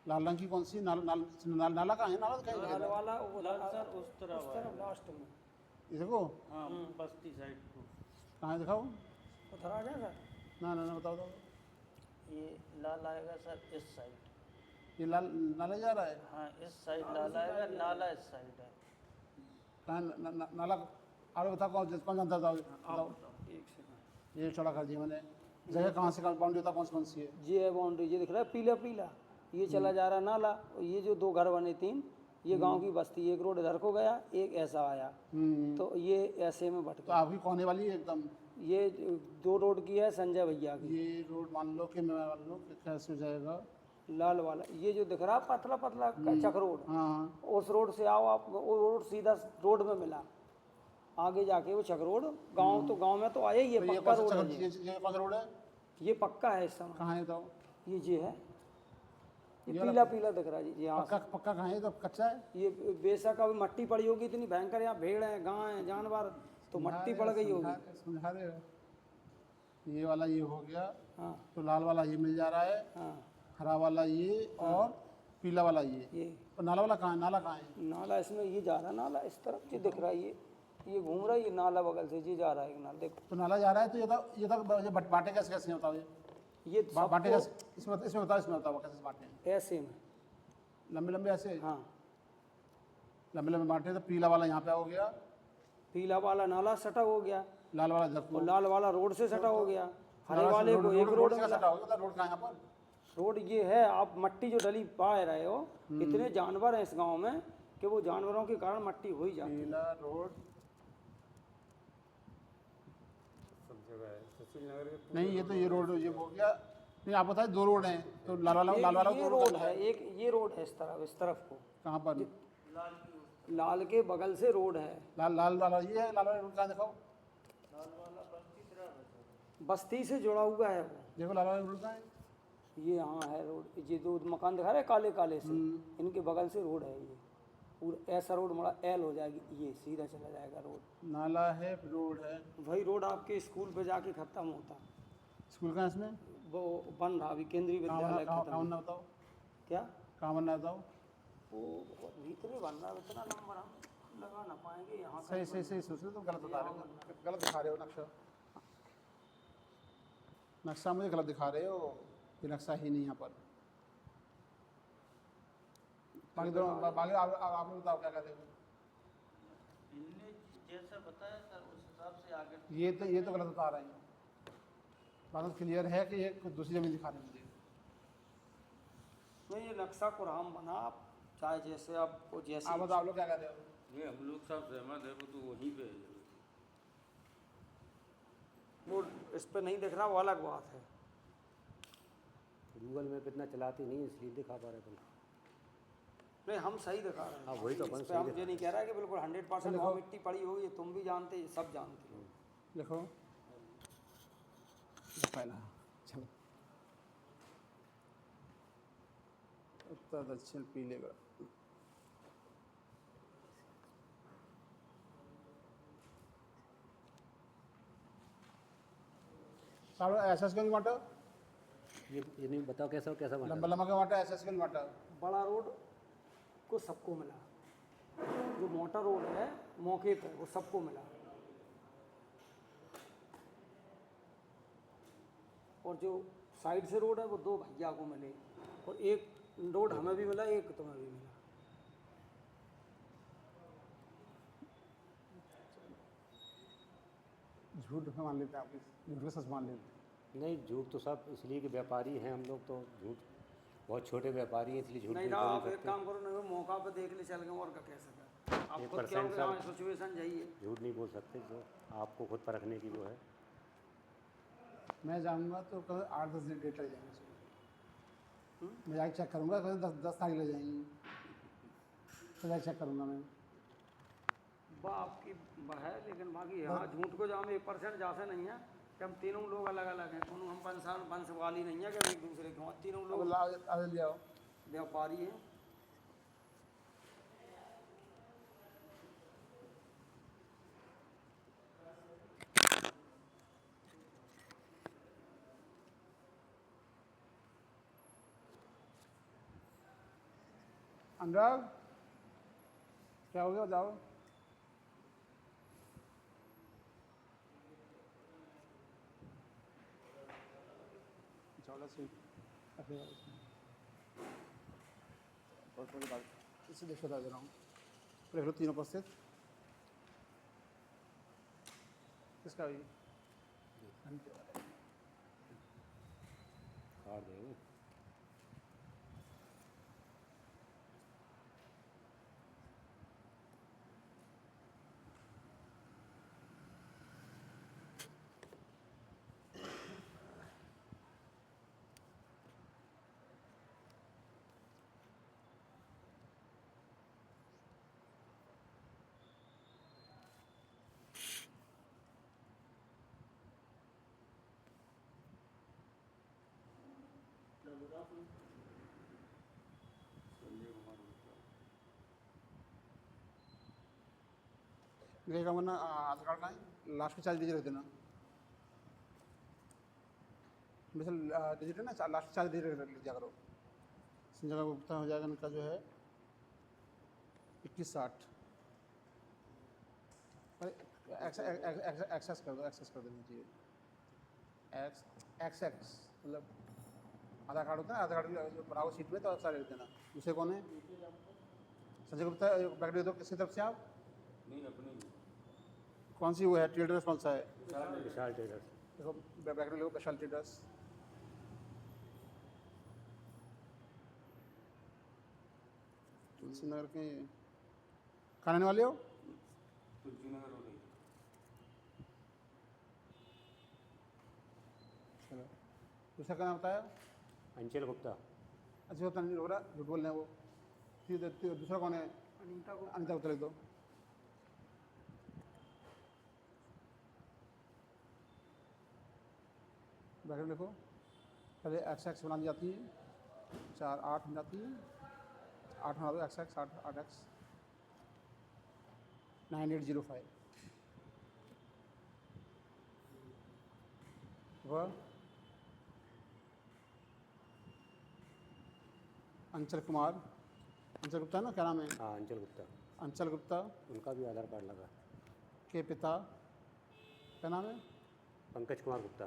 लाल रंग की कौन सी? नाला कहाँ है? नाला तो कहीं लाल नहीं है। वाला सर उस तरफ लास्ट में ये देखो हाँ, बस्ती साइड को। कहाँ है, दिखाओ। उधर आ जाएगा। ना बताओ। ये लाल आएगा सर इस साइड। ये लाल नाला जा रहा है। हाँ, इस साइड लाल आएगा, नाला इस साइड है। कहाँ नाला आप बताओ कौन जानता था बताओ। एक सेकंड, ये चौड़ा कर दिया मैंने। जगह कहाँ से बाउंड्री होता कौन सी है? ये है बाउंड्री, ये दिख रहा है पीला पीला, ये चला जा रहा नाला, और ये जो 2 घर बने 3, ये गांव की बस्ती, एक रोड इधर को गया, एक ऐसा आया, तो ये ऐसे में बट तो गया। आपकी कौन वाली है एकदम? ये 2 रोड की है संजय भैया की, ये रोड मान लो कि मैं मान लो कि कैसे हो जाएगा? लाल वाला ये जो दिख रहा है पतला पतला कच्चा रोड, हाँ उस रोड से आओ आप, वो रोड सीधा रोड में मिला, आगे जाके वो चक रोड गांव, तो गांव में तो आया ही है, तो ये पक्का कौन सा रोड है ये कौन सा रोड है? ये पक्का है इस समय। कहाँ है बताओ? ये है, ये ये पीला पीला दिख रहा है जी, यहाँ पक्का पक्का कहाँ है? तो कच्चा है? ये बेशक अभी मट्टी पड़ी होगी इतनी भयंकर, यहाँ भेड़ है गां है जानवर, तो मट्टी पड़ गई होगी। समझा रहे हो? ये वाला ये हो गया, हाँ तो लाल वाला ये मिल जा रहा है, हाँ, हरा वाला ये और पीला वाला ये। तो नाला वाला कहाँ है? नाला कहाँ है? नाला इसमें ये जा रहा है, नाला इस तरफ ये दिख रहा है, ये घूम रहा है, ये नाला बगल से ये जा रहा है एक नाला, देखो तो नाला जा रहा है, तो ये तो बांटे कैसे कैसे बताओ? ये बांटे सबको कैसे? इसमें बताओ कैसे बांटे हैं? ऐसे में, लंबे लंबे ऐसे? हाँ लंबे लंबे बांटे, तो पीला वाला यहाँ पे हो गया, पीला वाला नाला सटा हो गया, लाल वाला इधर को। और लाल वाला रोड से सटा हो गया, हरे लाल वाले को एक रोड से मिला। सटा हो गया, तो रोड कहाँ है यहाँ पर? रोड ये है, आप मट्टी जो डली पा रहे हो, इतने जानवर हैं इस गांव में कि वो जानवरों के कारण मट्टी हो ही जाती है। पीला रोड सब जगह है, सुशील नगर के नहीं, ये तो ये रोड ये हो गया। नहीं, आप बताए 2 रोड हैं, तो लाल वाला ये रोड है, एक ये रोड है इस तरफ को, कहाँ पर? लाल के बगल से रोड है, लाल लाल वाला ये है, लाल वाला रोड कहाँ दिखाओ? बस्ती से जुड़ा हुआ है वो, देखो लाल वाला रोड कहाँ है? ये यहाँ है रोड, ये 2 मकान दिखा रहे काले काले से, इनके बगल से रोड है, ये पूरा ऐसा रोड बड़ा एल हो जाएगी, ये सीधा चला जाएगा रोड, नाला है, रोड है। वही रोड आपके स्कूल पे जाके खत्म होता, स्कूल कहाँ है इसमें? वो बन रहा अभी केंद्रीय विद्यालय कहाँ खत्म। बनना बताओ? क्या कहाँ बनना बताओ? वो भीतरे बन रहा है, इतना नंबर हम लगा ना पाएंगे यहाँ सही सही सही सोच रहे हो, तो गलत बता रहे हो, गलत दिखा रहे हो नक्शा। नक्शा मुझे गलत दिखा रहे हो, ये नक्शा ही नहीं यहाँ पर। बाकी बाकी आप लोग बताओ क्या कहते हो? इनने जैसा बताया सर उस हिसाब से आगे। ये तो गलत बता रहे हैं। बात क्लियर है कि ये कुछ दूसरी जमीन दिखा रहे हैं मुझे। नहीं, ये नक्शा कुरान बना, आप चाहे जैसे आपको जैसे आप बताओ, आप लोग क्या कहते हो? ये हम लोग सब सहमत है, वो तो वहीं पे है। वो इस पे नहीं दिख रहा, वो अलग बात है। गूगल मैप इतना चलाती नहीं, इसलिए दिखा पा रहे अपन। नहीं, हम सही दिखा रहे हैं। हाँ, वही तो अपन इस पे सही हम ये नहीं कह रहा है कि बिल्कुल 100% वो मिट्टी पड़ी होगी, तुम भी जानते, सब जानते हो। देखो पहला, चलो उत्तर दक्षिण पीले का सालों एसएस के वाटर, ये नहीं बताओ कैसा बना। लंबा लंबा के वाटर, एसएस के वाटर। बड़ा रोड को सबको मिला, जो मोटा रोड है मौके पर वो सबको मिला, और जो साइड से रोड है वो 2 भैया को मिले, और एक रोड हमें भी मिला, एक तुम्हें भी मिला। झूठ में मान लेते हैं, आप झूठ को सच मान लेते हैं। नहीं, झूठ तो सब इसलिए कि व्यापारी हैं हम लोग, तो झूठ बहुत छोटे व्यापारी हैं, इसलिए झूठ नहीं नहीं ना, बोल आप एक सकते। काम करो ना, वो मौका पे देख ले चल गए, और क्या कह सकते आप खुद क्या 1% हो सब सिचुएशन जाइए। झूठ नहीं बोल सकते, जो आपको खुद परखने की वो है। मैं जाऊँगा तो कल 8-10 दिन डेट लग जाएंगे उसमें। मैं जाके चेक करूँगा, कल 10 तारीख लग जाएंगी, तो जाके चेक करूँगा मैं। वह आपकी है, लेकिन बाकी यहाँ झूठ को जहाँ 1% जैसे नहीं है कि हम तीनों लोग अलग अलग हैं, दोनों हम वंश वाली नहीं है कि हम एक दूसरे के हैं, तीनों लोग आगे ले आओ। व्यापारी हैं। अनुराग क्या हो गया बताओ? चौड़ा से और थोड़ी बात इसे देखो, बता दे रहा हूँ। देख लो 3 उपस्थित किसका भी काट देंगे। ये का वरना आधार कार्ड का है लास्ट के 4 डिजिट रख देना वैसे डिजिट है ना लास्ट के 4 डिजिट रख लिया करो। संजय का भुगतान हो जाएगा इनका जो है 2160 एक्सेस कर दो एक्सेस कर देना चाहिए एक्स मतलब आधार कार्ड होता है आधार कार्ड जो बनाओ सीट में तो सारे लिख देना। दूसरे कौन है संजय गुप्ता बैक दे दो किसकी तरफ से आप नहीं अपनी कौन सी वो है ट्रेडर्स कौन सा है विशाल ट्रेडर्स। देखो बैक देखो विशाल ट्रेडर्स तुलसी नगर के कहाँ रहने वाले हो तुलसी नगर हो रही चलो दूसरा का नाम बताया अंचल गुप्ता। अच्छा होता नहीं हो रहा झूठ बोल रहे हैं वो दूसरा कौन है अनीता को अनिता गुप्ता लिख दो ब्रैकेट लिखो पहले एक्स बना दी जाती है 4 8 बन जाती है 8 बना दो एक्स 8 एक्स 9805 वह अंचल कुमार अंचल गुप्ता है ना क्या नाम है हाँ अंचल गुप्ता। अंचल गुप्ता उनका भी आधार कार्ड लगा। के पिता क्या नाम है पंकज कुमार गुप्ता।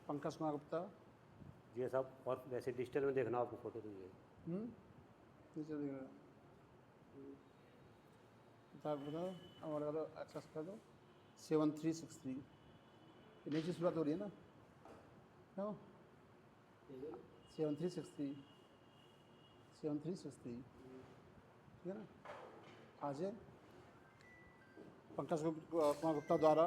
पंकज कुमार गुप्ता ये सब और वैसे डिजिटल में देखना आपको फोटो तो ये नीचे दिख रहा है बताओ और लगा दो एक्सेस कर दो 7363 ये नीचे शुरुआत हो रही है ना क्यों 7363 ठीक है ना आज पंकज कुमार गुप्ता द्वारा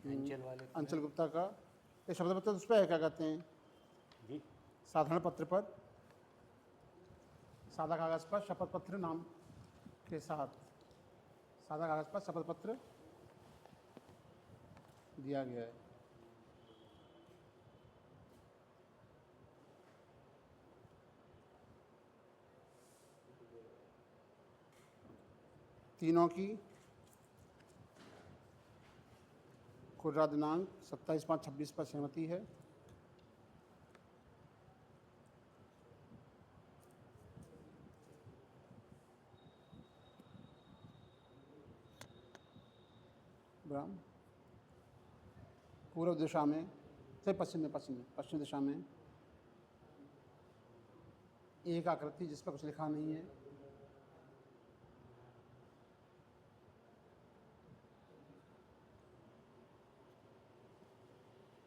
अंचल वाले अंचल गुप्ता का ये शब्द पत्र उस पर है क्या कहते हैं जी साधारण पत्र पर सादा कागज़ पर शपथ पत्र नाम के साथ सादा कागज़ पर शपथ पत्र दिया गया है। तीनों की खुर्रा दिनांक 27/5/26 पर सहमति है। ब्राह्म पूर्व दिशा में से पश्चिम दिशा में एक आकृति जिस पर कुछ लिखा नहीं है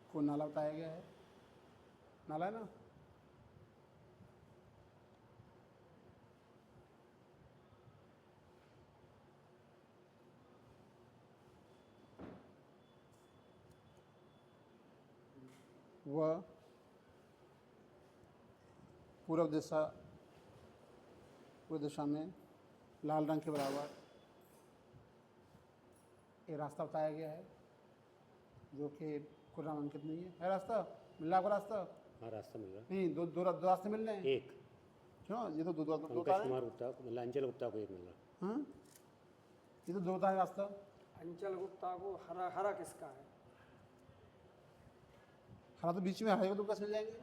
को नाला बताया गया है। नाला है ना वह पूर्व दिशा में लाल रंग के बराबर एक रास्ता बताया गया है जो कि खुद नामांकित नहीं है रास्ता मिल रहा आपको रास्ता हाँ रास्ता मिल रहा नहीं दो रास्ते मिल रहे हैं एक क्यों ये तो दो पंकज कुमार गुप्ता मतलब अंचल गुप्ता को एक मिल रहा। हाँ ये तो दो होता है रास्ता अंचल गुप्ता को हरा हरा किसका है हरा तो बीच में है तो कैसे मिल जाएंगे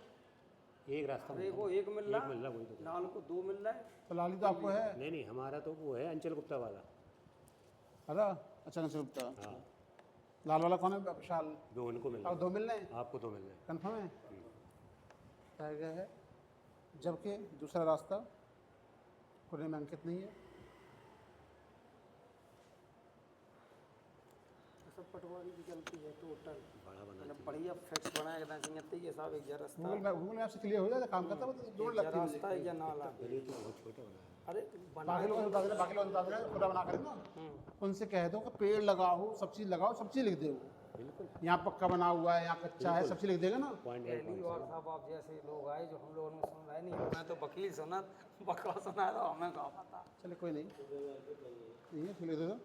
एक रास्ता हरे को एक मिल रहा वही तो। लाल को 2 मिल रहा है तो लाली तो आपको है नहीं हमारा तो वो है अंचल गुप्ता वाला। हरा अच्छा अंचल गुप्ता हाँ लाल वाला कौन है विशाल दो उनको मिल और रहा दो मिल रहे हैं आपको दो मिल रहे हैं। कन्फर्म है बताया गया है जबकि दूसरा रास्ता खुले में अंकित नहीं है सब पटवारी की चलती है टोटल बड़ा बना मतलब बढ़िया फिक्स बनाया एकदम सिंगत्ती के साहब एक रास्ता गूगल मैप से क्लियर हो जाता काम करता है दौड़ लगती है मुझे। रास्ता है या नाला पहले तो बहुत छोटा बना है। अरे बाकी लोगों से बता देना, बाकी लोगों से बता देना पूरा बना कर ना, उनसे कह दो कि पेड़ लगाओ, सब चीज़ लगाओ, सब चीज़ लिख दे वो। बिल्कुल यहाँ पक्का बना हुआ है, यहाँ कच्चा है, सब चीज़ लिख देगा ना। पॉइंट बाई पहली पॉइंट। बार साहब आप जैसे लोग आए जो हम लोगों ने सुन रहे नहीं, मैं तो वकील सुना बकवा सुना तो हमें कहा पता। चलिए कोई नहीं, नहीं है, लिख दे दो।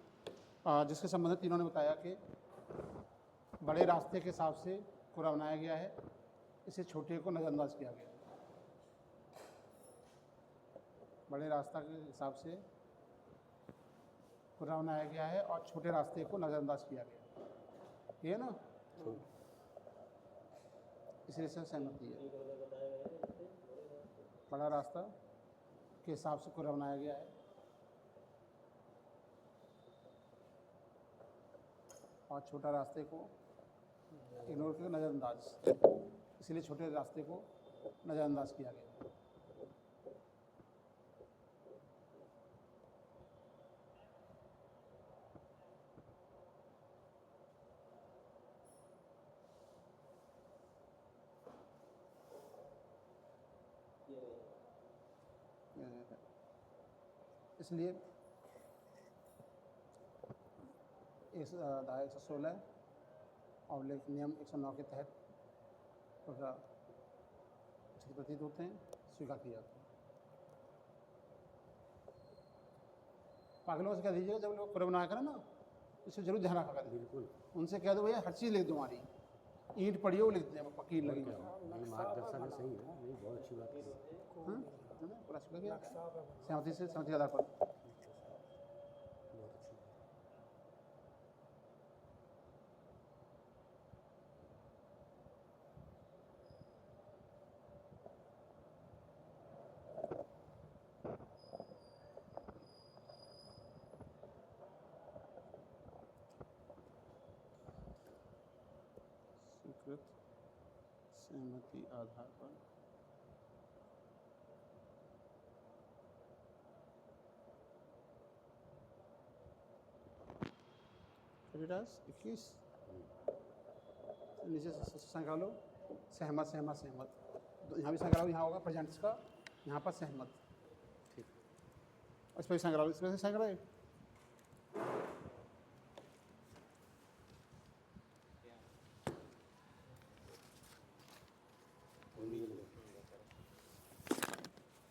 जिसके संबंध में तीनों ने बताया कि बड़े रास्ते के हिसाब से पूरा बनाया गया है, इसे छोटे को नज़रअंदाज किया गया है। बड़े रास्ता के हिसाब से पूरा बनाया गया है और छोटे रास्ते को नज़रअंदाज किया गया है, ये ना, इसलिए से सहमति है। बड़ा रास्ता के हिसाब से पूरा बनाया गया है और छोटा रास्ते को इग्नोर करके नज़रअंदाज, इसलिए छोटे रास्ते को नज़रअंदाज किया गया। इसलिए इस धारा 116 और नियम 109 के तहत प्रतीत होते हैं, स्वीकार किए जाते हैं। बाकी लोगों से कह दीजिएगा जब लोग पूरा बनाया करें ना, इसे जरूर ध्यान रखा करें। बिल्कुल उनसे कह दो भैया हर चीज़ लिख दो, हमारी ईंट पड़ी हो वो लिख दें, पक्की लगी। ये मार्गदर्शन है, सही है, नहीं बहुत अच्छी बात है। हाँ, पूरा स्वीकार किया सहमति से, सहमति के आधार पर। बहुत अच्छी बात। स्वीकृत सहमति आधार पर कविराज 21 नीचे संख्या लो, सहमत सहमत सहमत, यहाँ भी संख्या लो, यहाँ होगा प्रेजेंट्स का, यहाँ पर सहमत, ठीक। इस पर संख्या लो, इसमें से संख्या लो।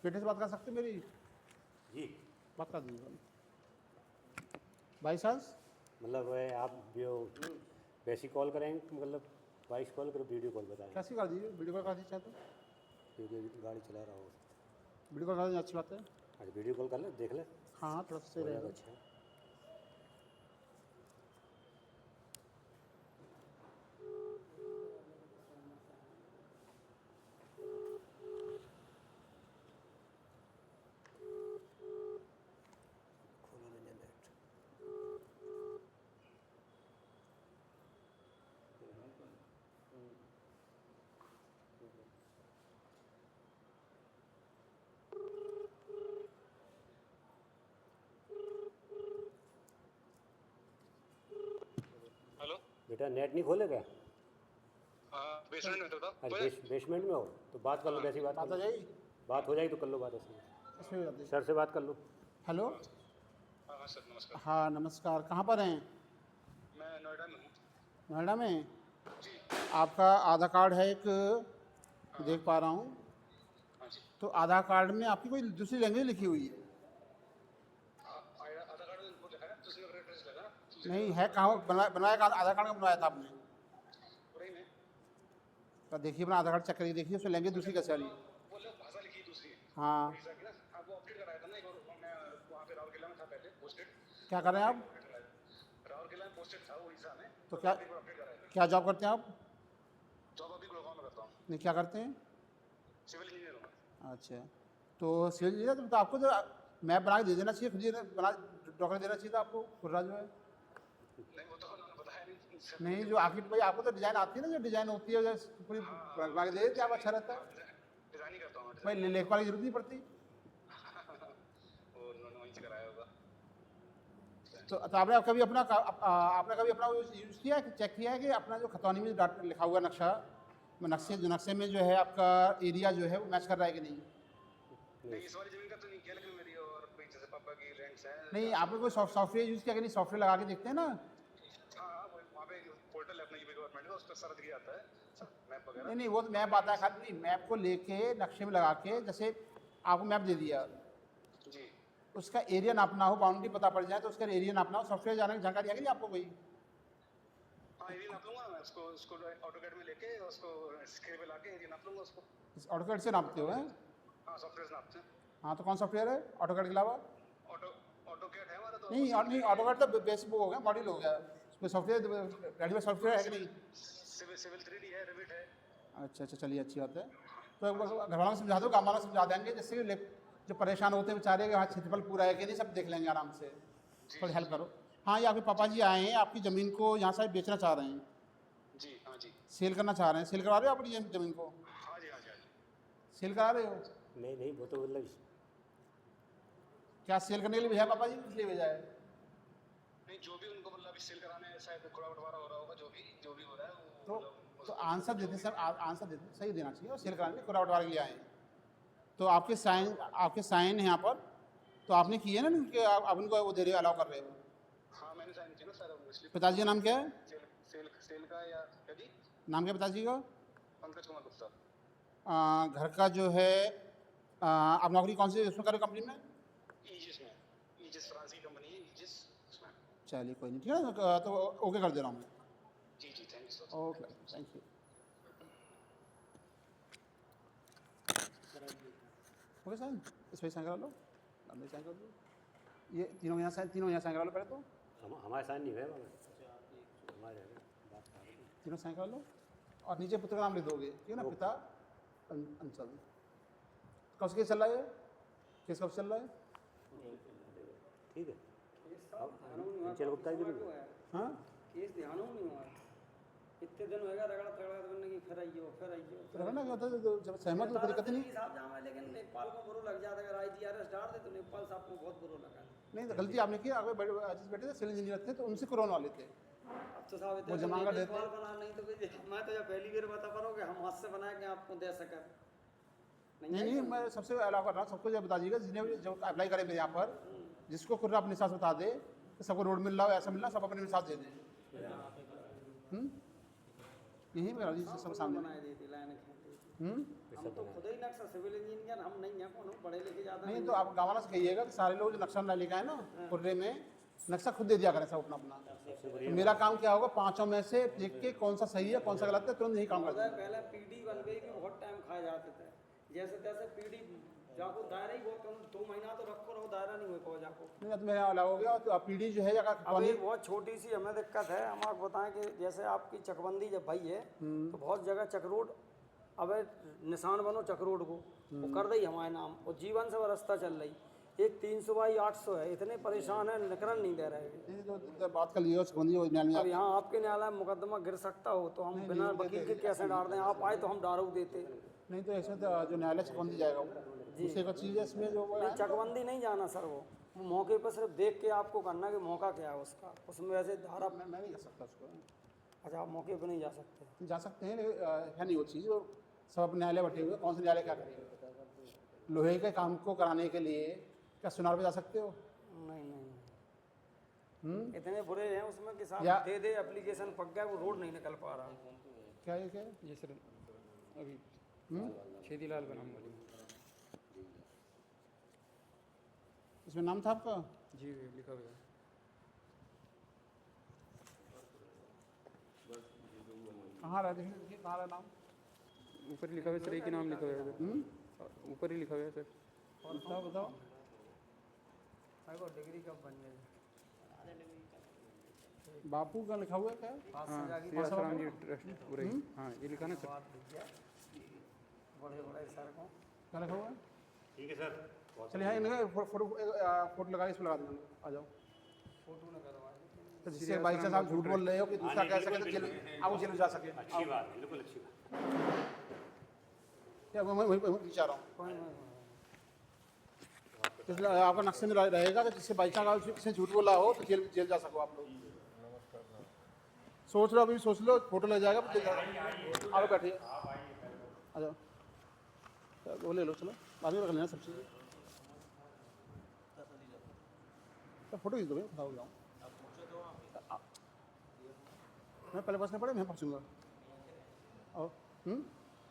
बेटे से बात कर सकते मेरी? जी बात कर दीजिए भाई साहब। मतलब आप जो वैसी कॉल करेंगे, मतलब वॉइस कॉल करो, वीडियो कॉल बताएं। कैसी कर दीजिए, वीडियो कॉल कर दीजिए चाहे तो, क्योंकि गाड़ी चला रहा हो। वीडियो कॉल कर दीजिए, अच्छी बात है। अच्छा वीडियो कॉल कर ले, देख ले। हाँ हाँ, थोड़ा सा सही रहेगा। अच्छा बेटा नेट नहीं खोलेगा? बेसमेंट में था। बेसमेंट में हो तो बात कर लो, वैसी बात बात हो जाएगी, बात हो जाएगी तो कर लो बात ऐसे। इसमें कर दीजिए। सर से बात कर लो। हेलो, हाँ सर नमस्कार। हाँ नमस्कार, कहाँ पर हैं? मैं नोएडा में हूँ। नोएडा में? जी आपका आधार कार्ड है एक, देख पा रहा हूँ। हाँ जी। तो आधार कार्ड में आपकी कोई दूसरी लैंग्वेज लिखी हुई है? आधार कार्ड में वो लिखा है, दूसरी एड्रेस लगा ना। नहीं है, कहाँ बनाया आधार कार्ड का बनाया था आपने? पूरे में तो देखिए अपना आधार कार्ड चेक करिए, देखिए उसमें लैंग्वेज दूसरी कैसे आ रही है। वो लोग भाषा लिखी दूसरी है। हाँ, उड़ीसा की ना। हाँ वो अपडेट कराया था ना एक बार, मैं वहाँ पे राउरकेला में था पहले पोस्टेड। क्या कर रहे हैं आप? राउरकेला में पोस्टेड था उड़ीसा में। तो क्या एक बार अपडेट कराया था। क्या जॉब करते हैं आप? जॉब अभी गुड़गांव में करता हूँ। नहीं, क्या करते हैं? सिविल इंजीनियर हूँ। अच्छा, तो सिविल इंजीनियर तो आपको तो मैप बना के दे देना चाहिए, खुद ही बना डॉक्यूमेंट देना चाहिए था आपको, खुर्रा जो है। नहीं वो तो उन्होंने बताया नहीं सर। नहीं, जो आखिर भाई आपको तो डिज़ाइन आती है ना, जो डिज़ाइन होती है जो पूरी बना के दे देते आप, अच्छा रहता है डिजाइन ही करता हूँ। भाई, लिखवाने की जरूरत नहीं पड़ती। वो उन्होंने वहीं से कराया होगा। तो आपने कभी अपना आपने कभी अपना यूज़ किया है, चेक किया है कि अपना जो खतौनी में जो लिखा हुआ नक्शा नक्शे में जो है आपका एरिया जो है वो मैच कर रहा है कि नहीं? नहीं, इस वाली जमीन का तो नहीं किया, लेकिन मेरी और कोई जैसे पापा की रेंट्स है। नहीं, आपने कोई सॉफ्टवेयर यूज़ किया कि नहीं? सॉफ्टवेयर लगा के देखते हैं ना। हाँ, वहाँ पे पोर्टल है अपना यूपी गवर्नमेंट का, उस पर सारा दिया जाता है मैप वगैरह। नहीं वो तो मैप आता है, खाली नहीं मैप को लेके नक्शे में लगा के, जैसे आपको मैप दे दिया, जी उसका एरिया नापना हो, बाउंड्री पता पड़ जाए तो उसका एरिया नापना हो, सॉफ्टवेयर जाने की जानकारी आ गई आपको कोई? हाँ, एरिया नाप लूंगा मैं उसको ऑटोकैड में लेके उसको स्क्रीन पे लाके एरिया नाप लूंगा उसको। ऑटोकैड से नापते हो हैं? हाँ, सॉफ्टवेयर नापते हैं। हाँ, तो कौन सॉफ्टवेयर है ऑटोकैड के अलावा? ऑटोकैड है हमारा तो। नहीं ऑटोकैड तो बेसिक वो हो गया, मॉड्यूल हो गया, उसमें सॉफ्टवेयर रेडीमेड सॉफ्टवेयर है कि नहीं? सिविल 3D है, रिविट है। अच्छा, चलिए अच्छी बात है। तो घर वालों को समझा दो, गाँव वालों को समझा देंगे, जिससे जो परेशान होते हैं बेचारे कि हाँ क्षेत्रफल पूरा है कि नहीं, सब देख लेंगे आराम से, थोड़ी हेल्प करो। हाँ, ये आपके पापा जी आए हैं, आपकी ज़मीन को यहाँ से बेचना चाह रहे हैं। जी हाँ जी। सेल करना चाह रहे हैं, सेल करवा रहे हो अपनी ज़मीन को? हाँ जी हाँ जी हाँ जी। सेल करा रहे हो? नहीं वो तो मतलब क्या सेल करने के लिए भेजा पापा जी, इसलिए भेजा है? नहीं, जो भी उनको मतलब सेल कराने है, शायद खुला बंटवारा हो रहा होगा, जो भी हो रहा है वो तो आंसर देते सर, आंसर देते सही देना चाहिए, और सेल कराने के लिए खुला बंटवारे के लिए आए हैं। तो आपके साइन है यहाँ पर, तो आपने किए ना कि आप उनको वो दे रहे हो, अलाउ कर रहे हो? हाँ, मैंने साइन किया ना सर, इसलिए। पिताजी का नाम क्या है? सेल का या यदि नाम क्या पिताजी का? पंकज कुमार गुप्ता। घर का जो है आप नौकरी कौन सी उसमें करो कंपनी में? ईजिस फ्रांस की कंपनी है, ईजिस उसमें। चलिए कोई नहीं, ठीक है, तो ओके कर दे रहा हूँ मैं। जी thank you sir. Okay, thank you. Okay sign, इस पर साइन करा लो, अब साइन कर दो, ये तीनों यहाँ साइन करा लो पहले तो। हमारे साथ नहीं है हमारे तीनों साइन करा लो, और नीचे पुत्र का नाम लिख दोगे, ठीक है ना? पिता अंचल। कब से केस चल रहा है? केस कब चल रहा है? ठीक है, चलो गुप्ता जी। हाँ, केस ध्यान नहीं हुआ, इतने दिन होएगा रगड़ा तगड़ा करने की, फिर आइयो तो रखना क्या होता है, जब सहमत हो तो दिक्कत नहीं। साहब जाम है, लेकिन नेपाल को बुरा लग जाता, अगर IGRS डाल दे तो नेपाल साहब को बहुत बुरा लगा। नहीं, तो गलती आपने की, अगर जिस बेटे थे सिविल इंजीनियर थे तो उनसे करवाने वाले थे, अब तो साहब वो जमा कर देते। बना नहीं तो मैं तो जब पहली बार बता पा रहा हूँ कि हम हाथ से बना के आपको दे सकें। नहीं, मैं सबसे अलाउ कर रहा हूँ, सबको जब बता दीजिएगा, जिन्हें जो अप्लाई करें मेरे यहाँ पर, जिसको खुद अपने साथ बता दे कि सबको रोड मिल रहा हो, ऐसा मिल रहा, सब अपने साथ दे दें। यही मेरा सब सामने। हम तो खुद ही नक्शा सिविल इंजीनियर, हम नहीं हैं, कौन पढ़े लिखे ज़्यादा नहीं, तो आप गाँव वाला से कहिएगा कि सारे लोग जो नक्शा ना लेके आए ना कुर्रे में, नक्शा खुद दे दिया करें सब अपना। तो मेरा काम क्या होगा, पाँचों में से देख के कौन सा सही है कौन सा गलत है, तुरंत यही काम कर दें। पहले PD बन गई कि बहुत टाइम खाए जाते थे, जैसे तैसे PD जाको दायरा ही बहुत कम, 2 महीना तो रखो दायरा नहीं हो पाओ जाको। नहीं, तो मेरा अलाउ हो गया, तो PD जो है अभी बहुत छोटी सी हमें दिक्कत है, हम आपको बताएं कि जैसे आपकी चकबंदी जब भाई है तो बहुत जगह चकरोड, अब निशान बनो चकरोड को, वो कर दी हमारे नाम, और जीवन से वो रास्ता चल रही, एक 300 बाई 800 है, इतने परेशान है, निकल नहीं दे रहे। तो बात कर लियो अब यहाँ आपके न्यायालय में मुकदमा गिर सकता हो तो हम बिना वकील के कैसे डाल दें, आप आए तो हम डारू देते। नहीं, तो ऐसे तो जो न्यायालय चकबंदी जाएगा दूसरी को चीज़ है इसमें जो नहीं, चकबंदी नहीं जाना सर, वो मौके पर सिर्फ देख के आपको करना कि मौका क्या है उसका, उसमें वैसे धारा मैं नहीं कर सकता उसको। अच्छा, आप मौके पर नहीं जा सकते? जा सकते हैं, है नहीं वो चीज़, वो सब अपने न्यायालय बैठे हुए, कौन से न्यायालय क्या करेंगे? लोहे के काम को कराने के लिए क्या सुनार पे जा सकते हो? नहीं, इतने बुरे हैं उसमें कि साहब दे दे एप्लीकेशन पक गया, वो रोड नहीं निकल पा रहा। क्या ये ये सर अभी छेदीलाल का नाम बोलिए। इसमें नाम था आपका? जी लिखा हुआ है। कहाँ रहा, देखिए कहाँ रहा नाम? ऊपर लिखा हुआ है सर, एक ही नाम लिखा हुआ है सर, ऊपर ही लिखा हुआ है सर। बताओ डिग्री कब बन गई? बापू का लिखा हुआ है क्या? हाँ, सियासराम जी ट्रस्ट पूरा ही, हाँ ये लिखा ना सर। बड़े बड़े सर को क्या लिखा हुआ है? ठीक है सर, चलिए हाँ, इनका फोटो लगा, इसमें लगा देंगे, आ जाओ। फोटो न करवा तो जिससे बाई चांस आप झूठ बोल रहे हो कि दूसरा कह सके तो जेल, आप जेल जा सके। अच्छी बात है, बिल्कुल अच्छी बात। क्या मैं वही चाह रहा हूँ। कोई इसलिए आपका नक्शे में रहेगा कि जिससे बाई चांस किसी झूठ बोला हो तो जेल जा सको आप लोग। सोच लो, अभी सोच लो, फोटो लग जाएगा तो जेल जा सको। आओ बैठिए, आ जाओ, वो ले लो, चलो बाद में रख लेना सब चीज़ें। तो फोटो खींच दो भैया, बताओ जाऊँ मैं पहले बस में पड़े, मैं पहुँचूँगा। और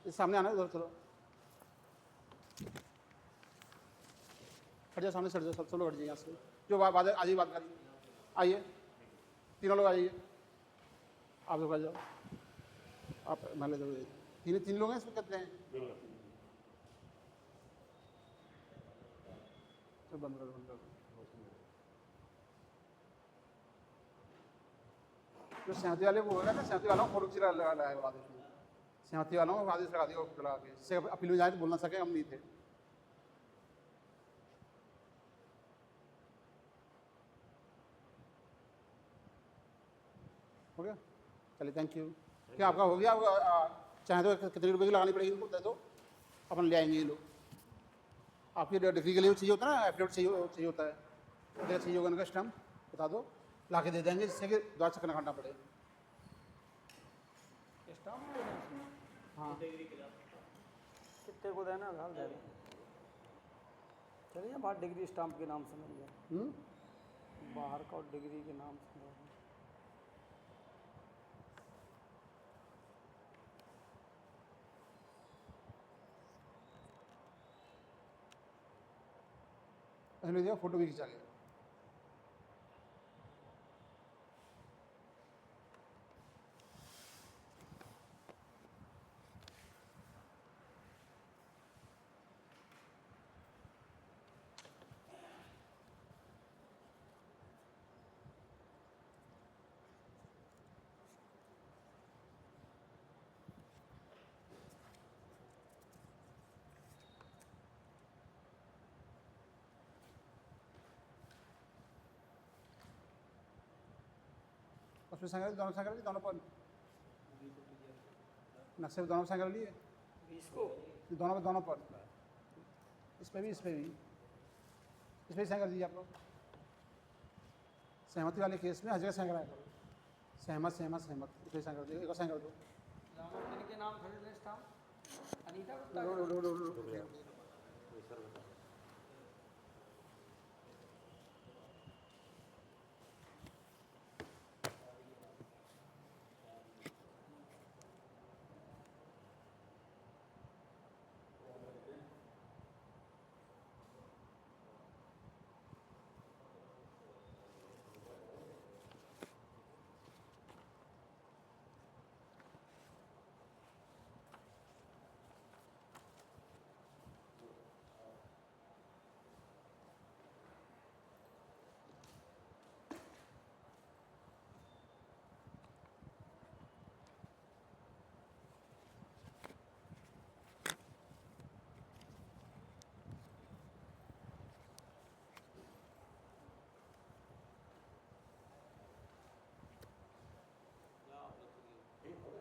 इस सामने आना, इधर चलो, हट जाओ सामने, से हट जाओ, सब लोग हट जाइए यहाँ से। जो बात आ जाइए, बात करिए, आइए तीनों लोग आइए, आप लोग आ जाओ, आप मान ले जाओ, तीन लोग हैं इसमें, कितने हैं? तो बंद करो, बंद करो। जो सहमति वाले वो होगा ना, सहमति वालों को फोटो खींच लगाया है आदेश में, सहमति वालों को आदेश लगा दिया लगा के, इससे अपील में जाए तो बोल ना सके हम नहीं थे। हो गया, चलिए, थैंक यू। क्या आपका हो गया? चाहे तो कितने रुपए की लगानी पड़ेगी इनको दे दो, अपन ले आएंगे ये लोग। आपकी डिग्री के लिए चाहिए होता है ना, एफिडेविट चाहिए होता है, चाहिए होगा इनका स्टैम्प, बता दो, ला के दे देंगे, जिससे कि दोबारा चक्कर न काटना पड़े। हाँ, कितने को देना घाल दे चलिए, बाहर डिग्री स्टाम्प के नाम से मिल जाए, बाहर का और डिग्री के नाम से। पहले दिया, फोटो भी खींचा गया। उसमें साइकिल, दोनों पर नक्शे पे दोनों साइकिल लिए, इसको दोनों पर, इस पे भी साइकिल दीजिए आप लोग। सहमति वाले केस में हर जगह साइकिल आएगा, सहमत, इस पर साइकिल दो, एक और साइकिल दो। इनके नाम खड़े थे स्टाम्प, अनीता गुप्ता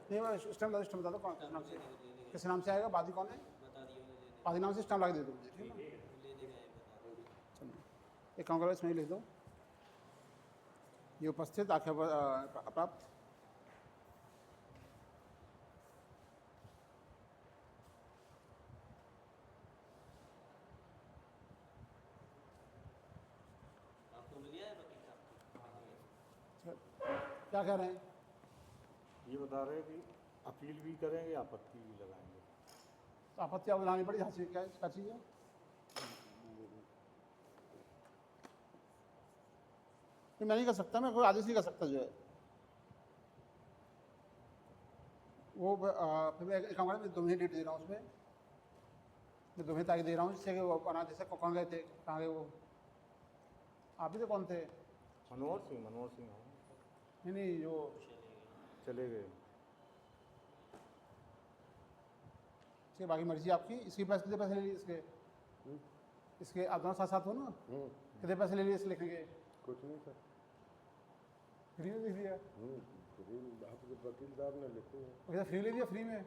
नहीं, मैं स्टैम्प बता दो, कौन किस नाम से, किस नाम से आएगा, बादी कौन है, बादी नाम से स्टैम्प लगा दे दो मुझे, ठीक है ना। चलिए, एक काम करो, इसमें लिख दो, ये उपस्थित आख्या प्राप्त क्या कह रहे हैं? ये बता रहे हैं कि अपील भी करेंगे, आपत्ति भी लगाएंगे। तो आपत्ति आप लानी पड़ी, यहाँ से क्या चीज़ है? मैं नहीं कर सकता, मैं कोई आदेश नहीं कर सकता जो है वो। फिर मैं एक काम करें, मैं तुम्हें डेट दे रहा हूँ, उसमें मैं तुम्हें तारीख दे रहा हूँ, जिससे कि वो अपना, जैसे कौन गए थे, कहाँ गए वो, आप ही तो कौन थे? मनोहर सिंह नहीं, जो चले गए। इसके बाकी मर्जी आपकी। इसके पास कितने पैसे ले लिए इसके आप दोनों साथ हो ना? कितने पैसे ले लिए इसके लिखने के? कुछ नहीं सर, फ्री में लिख दिया? आपके वकील साहब ने लिखे हैं। फ्री ले लिया, फ्री में?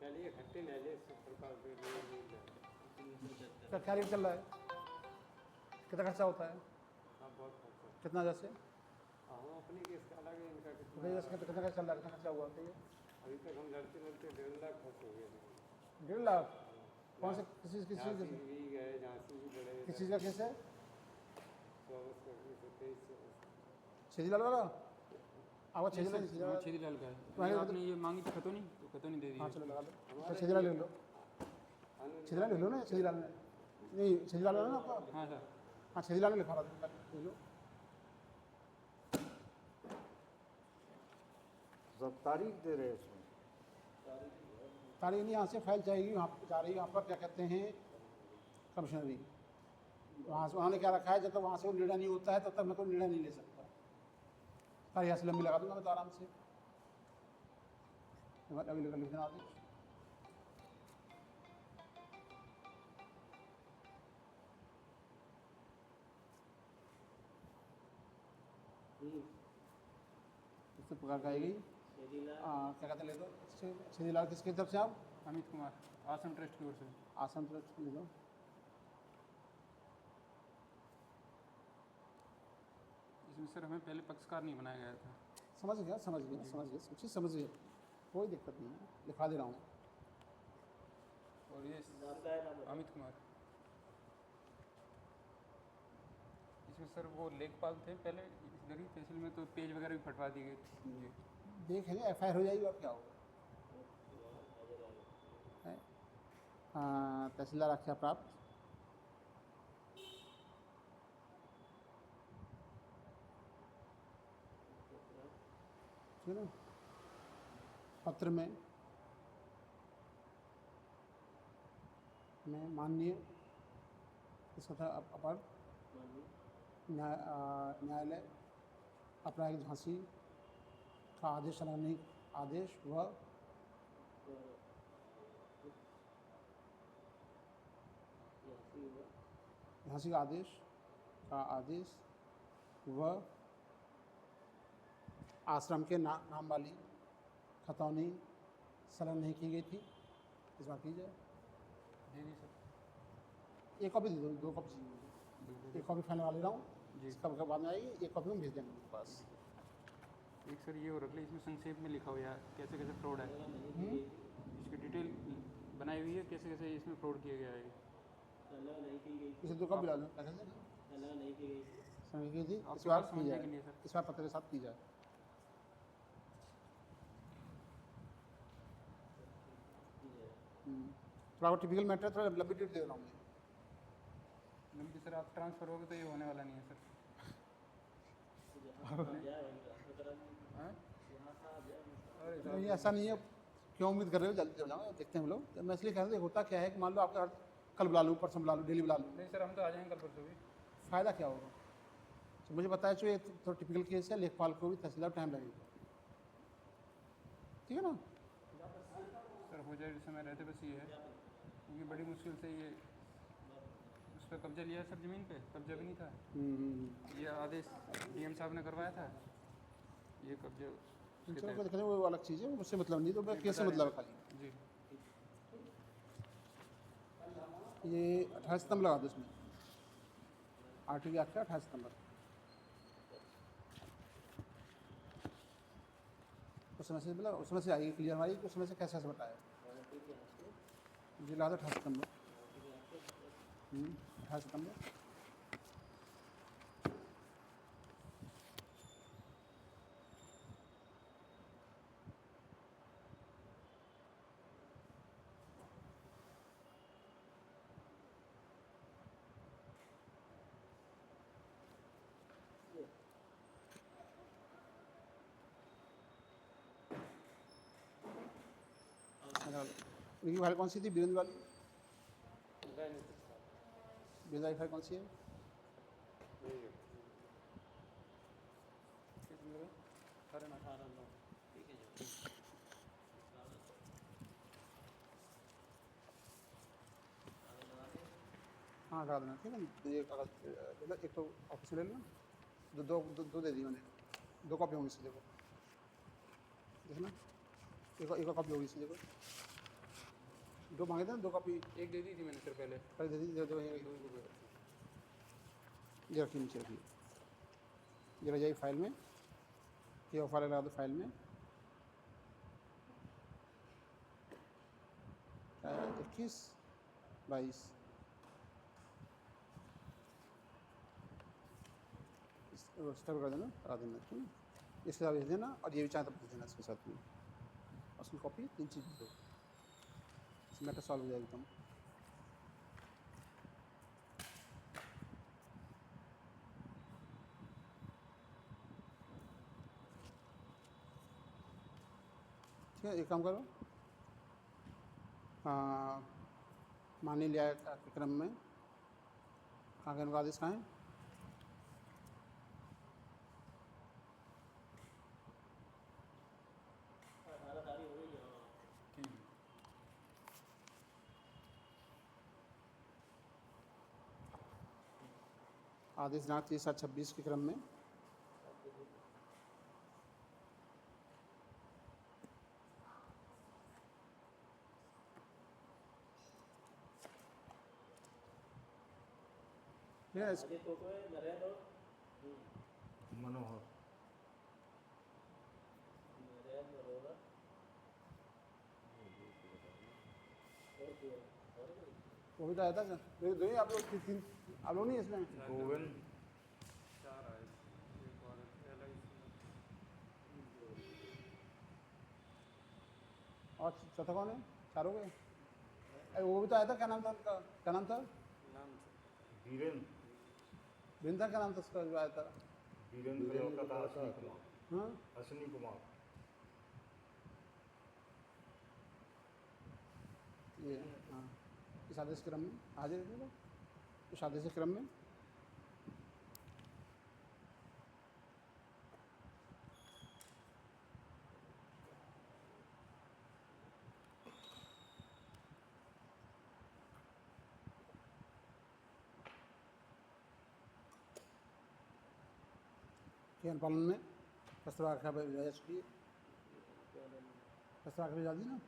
चलिए खट्टी ले ले 70 क्या क्या रेट चल रहा है? कितना खर्चा होता है? हाँ बहुत खर्चा। कितना जैसे हाँ अपनी केस का अलग है, इनका कितना जैसे कितना खर्चा चल रहा है? कितना खर्चा हुआ बताइए? अभी तक हम लड़ते लड़ते 1.5 लाख खर्च हो गया। 1.5 लाख? कौन से किस चीज़ झांसी भी गए, झांसी भी बड़े, किस चीज़ का केस है? 24 छेदीलाल वाला? आपका छेदीलाल छेदीलाल का है। तुम्हारे आपने ये मांगी थी खतौनी, तो खतौनी दे दी। हाँ चलो लगा लो। तो छेदीलाल ले लो, छेदीलाल ले लो ना, छेदीलाल ने नहीं, छेदीलाल वाला ना आपका? हाँ सर। हाँ छेदीलाल ने लिखा रहा था, ले लो। सब तारीख दे रहे हैं उसमें। तारीख नहीं, यहाँ से फाइल जाएगी, वहाँ जा रही है, वहाँ पर क्या कहते हैं कमिश्नरी, वहाँ से उन्होंने क्या रखा है, जब तक वहाँ से वो निर्णय नहीं होता है तब तक मैं कोई निर्णय नहीं ले सकता। तारीख यहाँ से लंबी लगा दूंगा मैं तो आराम से, अभी लिख देना आदेश। इस प्रकार का आएगी, क्या कहते हैं ले दो। छेदीलाल किसकी तरफ से आप? अमित कुमार, आसम ट्रस्ट की ओर से। आसम ट्रस्ट ले लो। इसमें सर हमें पहले पक्षकार नहीं बनाया गया था। समझ गया सब चीज़ समझ गए, कोई दिक्कत नहीं है, लिखा दे रहा हूँ। और ये अमित कुमार, इसमें सर वो लेखपाल थे पहले इधर ही तहसील में, तो पेज वगैरह भी फटवा दी गई थी मुझे। देखेंगे FIR हो जाएगी और क्या होगा। तहसीलदार आख्या प्राप्त, ठीक है ना। पत्र में माननीय इसका था अपर न्यायालय अपराधिक झांसी का आदेश चलाने आदेश व झांसी का आदेश व आश्रम के नाम वाली खतौनी संलग्न नहीं की गई थी, इस बात की जाए। जी जी सर। एक कॉपी दे दो, 2 कॉपी चाहिए मुझे। एक कॉपी फाइल लगा ले रहा हूँ, इसका बाद में आएगी, एक कॉपी में भेज देंगे मेरे पास। एक सर ये और रख ले, इसमें संक्षेप में लिखा हुआ है कैसे कैसे फ्रॉड है, इसकी डिटेल बनाई हुई है, कैसे कैसे इसमें फ्रॉड किया गया है। इसे 2 कॉपी ला लो, समय की थी, इस बार की जाए, इस बार पत्र के साथ की जाए। थोड़ा टिपिकल मैटर, थोड़ा लंबी डेट दे रहा हूँ मैं। लंबी सर आप ट्रांसफ़र होगे तो ये होने वाला नहीं है सर। नहीं ऐसा नहीं है, क्यों उम्मीद कर रहे हो, जल्दी चल जाओ, देखते हैं हम लोग। मैं इसलिए कह रहा हूँ, होता क्या है कि मान लो आपका कल बुला लूँ, परसों बुला लूँ, डेली बुला लूँ, नहीं सर हम तो आ जाएंगे कल परसों भी। फ़ायदा क्या होगा? तो मुझे बताया जो ये थोड़ा टिपिकल केस है, लेखपाल को भी तहसीलदार टाइम लगेगा, ठीक है ना। सर हो जाए समय रहते बस ये है, क्योंकि बड़ी मुश्किल से ये उस पर कब्जा लिया सर, ज़मीन पे कब्जा भी नहीं था। ये आदेश DM साहब ने करवाया था, ये कब्जा चलो कोई दिक्कत नहीं, वो अलग चीज़ है, मुझसे मतलब नहीं, तो मैं केस से मतलब है खाली। जी। ये 28 सितंबर लगा दो इसमें, आर्टिकल की आख्या 28 सितंबर। उस समय से मतलब उस समय से आएगी क्लियर हमारी, उस समय से कैसे कैसे बताया मुझे लगा था 28 सितंबर। 28 सितंबर। इनकी फाइल कौन सी थी? वीरेंद्र वाली वीरेंद्र फाइल कौन सी है? हाँ लगा देना, ठीक है। ये कागज एक तो ऑफिस में ले लेना, दो दे दी मैंने, 2 कॉपी होंगी इसकी, देखो देखना, एक कॉपी होगी इसकी, देखो दो मांगे थे ना, 2 कॉपी एक दे दी थी मैंने सर पहले। पहले दे दी, दो दो ये रखिए, नीचे रखिए, ये रह जाएगी फाइल में, ये ऑफर लगा दो फाइल में। 21 22 रजिस्टर कर देना, करा देना, ठीक है। इसके साथ भेज देना, और ये भी चाहे तो भेज देना इसके साथ में, और उसकी कॉपी 3 चीज़ दो, मैटर सॉल्व हो जाएगा एकदम। ठीक है, एक काम करो, मानी लिया के क्रम में कहाँ के अनुवाद इसका है, आदेश दिनांक 30/7/26 के क्रम में मनोहर वो भी तो आया था क्या? दो ही आप लोग, 3 आप लोग नहीं इसमें। गोविंद 4 आए, एक और LIC और चौथा कौन है? 4 हो गए। अरे वो भी तो आया था, क्या नाम था उनका, क्या नाम था? नाम वीरेंद्र बिंदा, क्या नाम था उसका जो आया था? वीरेंद्र और का अश्विनी कुमार, हाँ, अश्विनी कुमार। ये हाँ, इस आदेश क्रम में हाजिर है, इस आदेश के क्रम में केवल पालन में प्रस्ताव आख्या भेजा चुकी है, प्रस्ताव आख्या भेजा दी ना।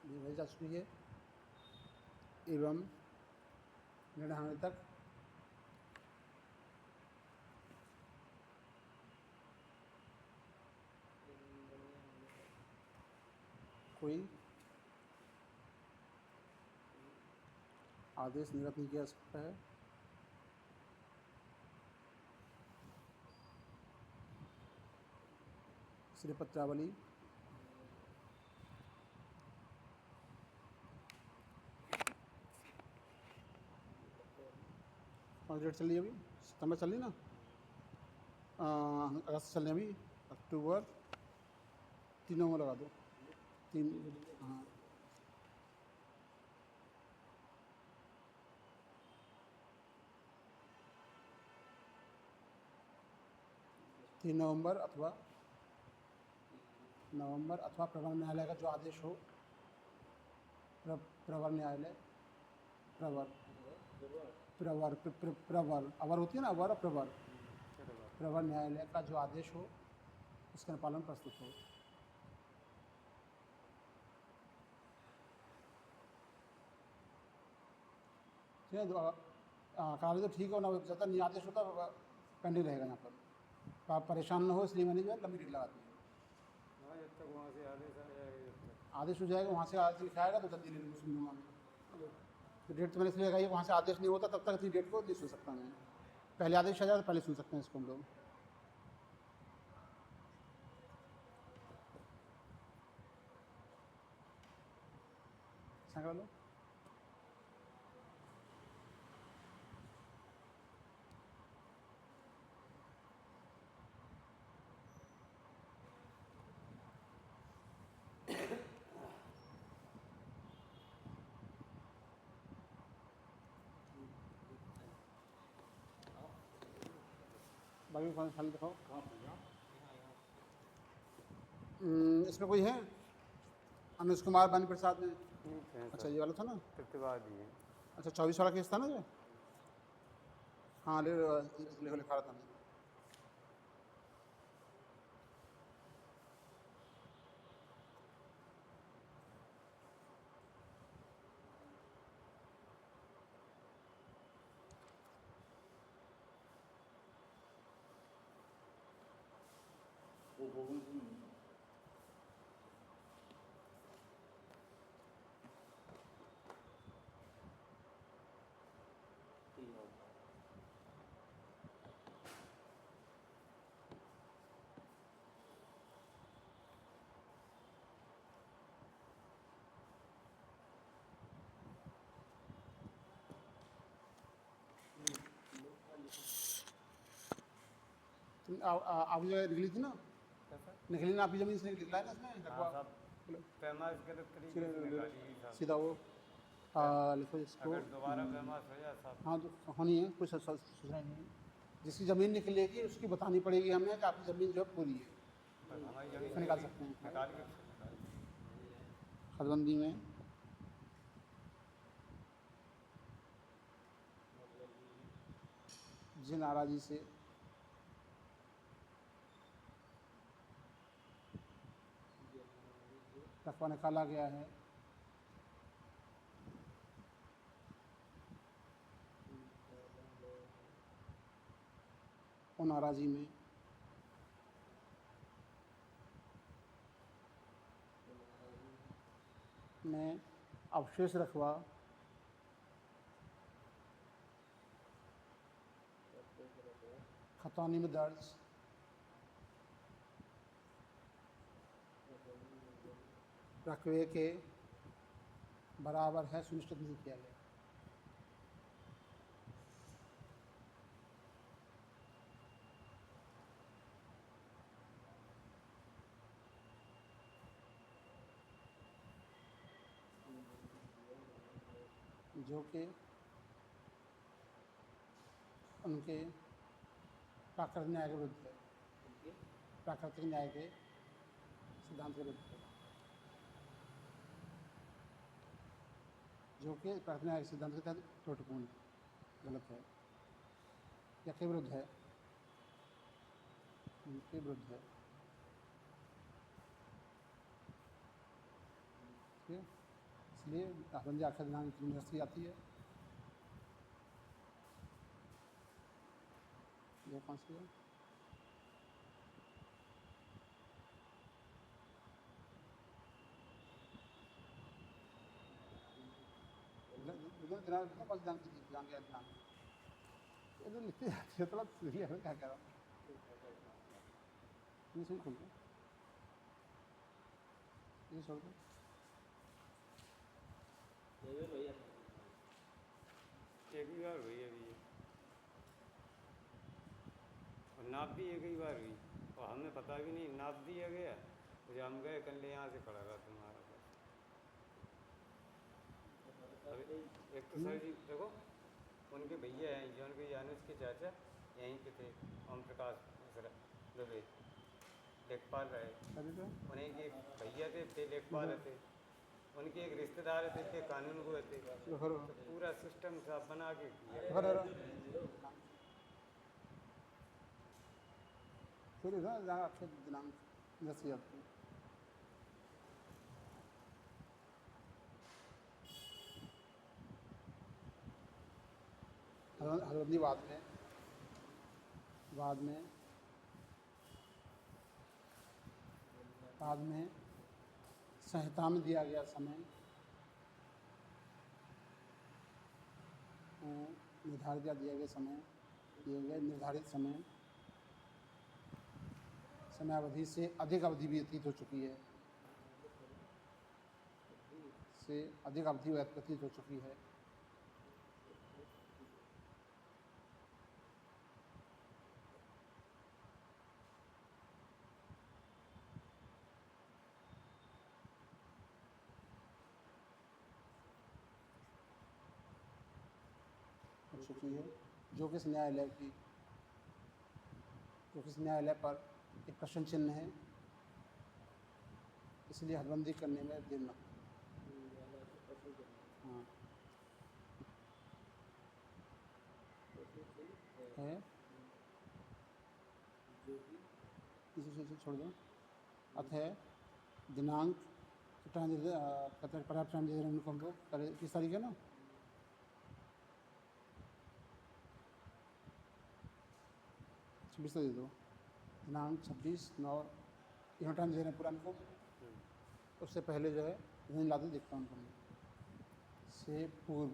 ये भेजी जा चुकी है, एवं निर्णय होने तक कोई आदेश निर्गत नहीं किया जा सकता है। श्री पत्रावली कौन सी डेट चल रही है अभी? सितंबर चल रही ना, अगस्त चल रही है अभी, अक्टूबर, 3 नवंबर लगा दो, 3, हाँ, नवंबर अथवा प्रवर न्यायालय का जो आदेश हो, प्रवर न्यायालय, प्रवर अवर होती है ना, अवर प्रवर न्यायालय का जो आदेश हो उसका पालन प्रस्तुत हो। ठीक है, कागज तो ठीक हो ना, ज़्यादा नहीं आदेश होता पेंडिंग रहेगा यहाँ पर, आप परेशान ना हो, इसलिए मैंने जो है लंबी डेट लगा दी है। हाँ, जब तक वहाँ से आदेश आ जाएगा, जब तक आदेश हो जाएगा, वहाँ से आदेश लिखा आएगा तो जल्दी नहीं सुन लूँगा मैं, तो डेट तो मैंने इसलिए लगाई है, वहाँ से आदेश नहीं होता तब तक इतनी डेट को नहीं सुन सकता मैं, पहले आदेश आ जाए तो पहले सुन सकते हैं इसको हम लोग। संग लो बाकी कौन सा दिखाओ, इसमें कोई है? अनुज कुमार बानी प्रसाद में, ठीक है। अच्छा ये वाला था ना, प्रतिवादी है। अच्छा 24 वाला केस था ना जो, हाँ लिखा था मैं। आप जो निकली थी ना, कैसा? निकली ना आपकी ज़मीन से निकला है ना इसमें हाँ रकबा। साहब, पैमाइश गलत तरीके से निकाली गई साहब। सीधा वो लिखो इसको। अगर दोबारा पैमाइश हो जाए साहब, हाँ तो होनी है, कोई सूचना नहीं है। जिसकी ज़मीन निकलेगी उसकी बतानी पड़ेगी हमें कि आपकी ज़मीन जो है पूरी है, बस हमारी जमीन उसमें निकाल सकते हैं। निकाल के हदबंदी में जिन नाराज़ी से रकबा निकाला गया है, उन नाराज़ी में अवशेष रकबा खतानी में दर्ज रकबे के बराबर है सुनिश्चित नहीं किया गया। जो कि उनके प्राकृतिक न्याय के विरुद्ध है, प्राकृतिक न्याय के सिद्धांत के विरुद्ध है, जो कि प्राकृतिक न्याय के सिद्धांत के तहत त्रुटिपूर्ण गलत है या के विरुद्ध है, उनके विरुद्ध है। ठीक है, इसलिए हदबंदी आखिर दिनांक की यूनिवर्सिटी आती है। ये कौन सी है? लिखते जाती है, थोड़ा क्या कह रहा हूँ, ये सुन खोल ये छोड़ दो। एक ही बार हुई अभी ये, और नाप भी एक ही बार हुई और हमें पता भी नहीं, नाप दिया गया तो हम गए कल यहाँ से खड़ा रहा तुम्हारा पास। अभी एक तो सर जी देखो, उनके भैया हैं जो उनके यानुस के चाचा यहीं पे थे, ओम प्रकाश दुबे लेखपाल रहे, उन्हीं के भैया थे लेखपाल थे, उनके एक रिश्तेदार थे कानून को थे, तो पूरा सिस्टम साफ बना के किया। फिर दिनांक नसीहत हदबंदी बाद में संहिता में दिया गया समय निर्धारित समयावधि से अधिक अवधि व्यतीत हो चुकी है, जो कि इस न्यायालय पर एक प्रश्न चिन्ह है, इसलिए हदबंदी करने में देर न। हाँ है, इसे छोड़ दो। अथ है दिनांक पर्याप्त टाइम दे रहे हैं उनको हम लोग, 30 तारीख है ना। छब्बीस दे दो, दिनांक 26/9 इन्होंने टाइम दे रहे हैं पूरा इनको। उससे पहले जो है नहीं लाते, देखता हूँ उनको से पूर्व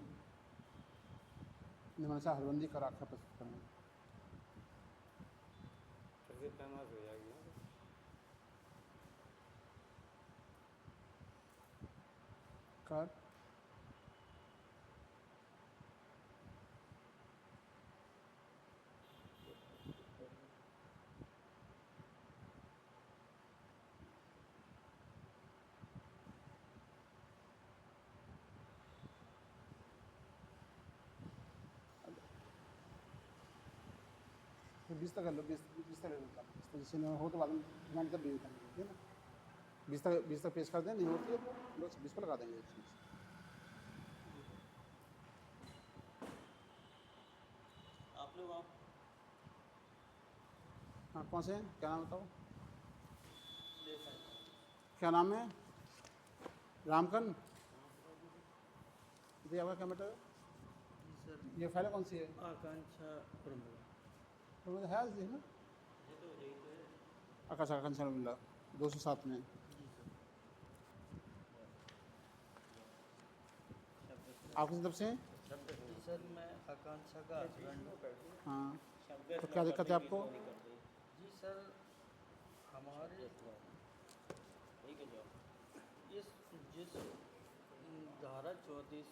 निमनसा हरबंदी कर आख्या प्रस्तुत करना। कैसे फेमस हो जाएगी ना। कर फिर 20 तक कर लो, 20 तक ले लो, 20 तक जैसे हो तो बाद में डिमांड तब भी करनी है ना। 20 तक पेश कर दें, नहीं होती है तो लोग 26 पर लगा देंगे। आप लोग आओ। हाँ, कौन से हैं, क्या नाम बताओ, क्या नाम है? रामकन, ये आपका क्या मैटर है? सर ये फाइल कौन सी है? आकांक्षा प्रमुख तो मुझे है जी ना, आकाश आकांक्षा मिला 207 में। आप किस तरफ से हैं? जी सर, मैं आकांक्षा का हस्बैंड हूँ। हाँ, तो क्या दिक्कत है आपको? जी सर, हमारे इस जिस धारा 34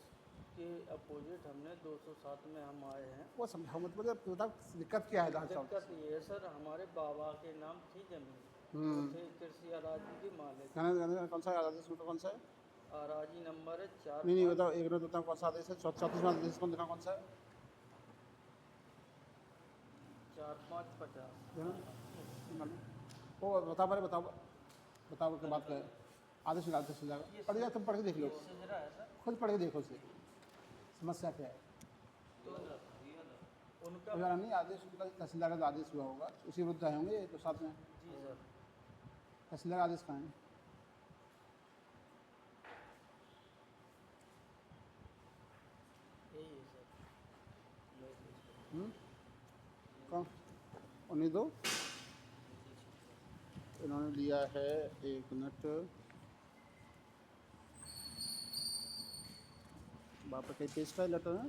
के अपोजिट हमने 207 में हम आए हैं। वो समझाओ, मतलब बताओ दिक्कत क्या है? दिक्कत ये है सर, हमारे बाबा के नाम थी जमीन, वो थे कृषि अराजी के मालिक। कौन सा आदेश में, कौन सा है? अराजी नंबर है 4। नहीं बताओ, एक मिनट बताओ कौन सा आदेश है? 34वां आदेश कौन दिखा, कौन सा है? 4550। वो बताओ, पहले बताओ, बताओ के बात करें। आदेश निकालते से जाएगा, पढ़ जाए, तुम पढ़ के देख लो, सिजरा है सर। खुद पढ़ के देखो उसे, समस्या क्या है। तो उनका अगर नहीं आदेश, उनका तहसीलदार का आदेश हुआ होगा, उसी विरुद्ध आए होंगे तो साथ में। जी सर, तहसीलदार का आदेश कहाँ है? यही है सर। कौन? उन्हीं दो इन्होंने लिया है, 1 मिनट, बाप कई पेज का लेटर है।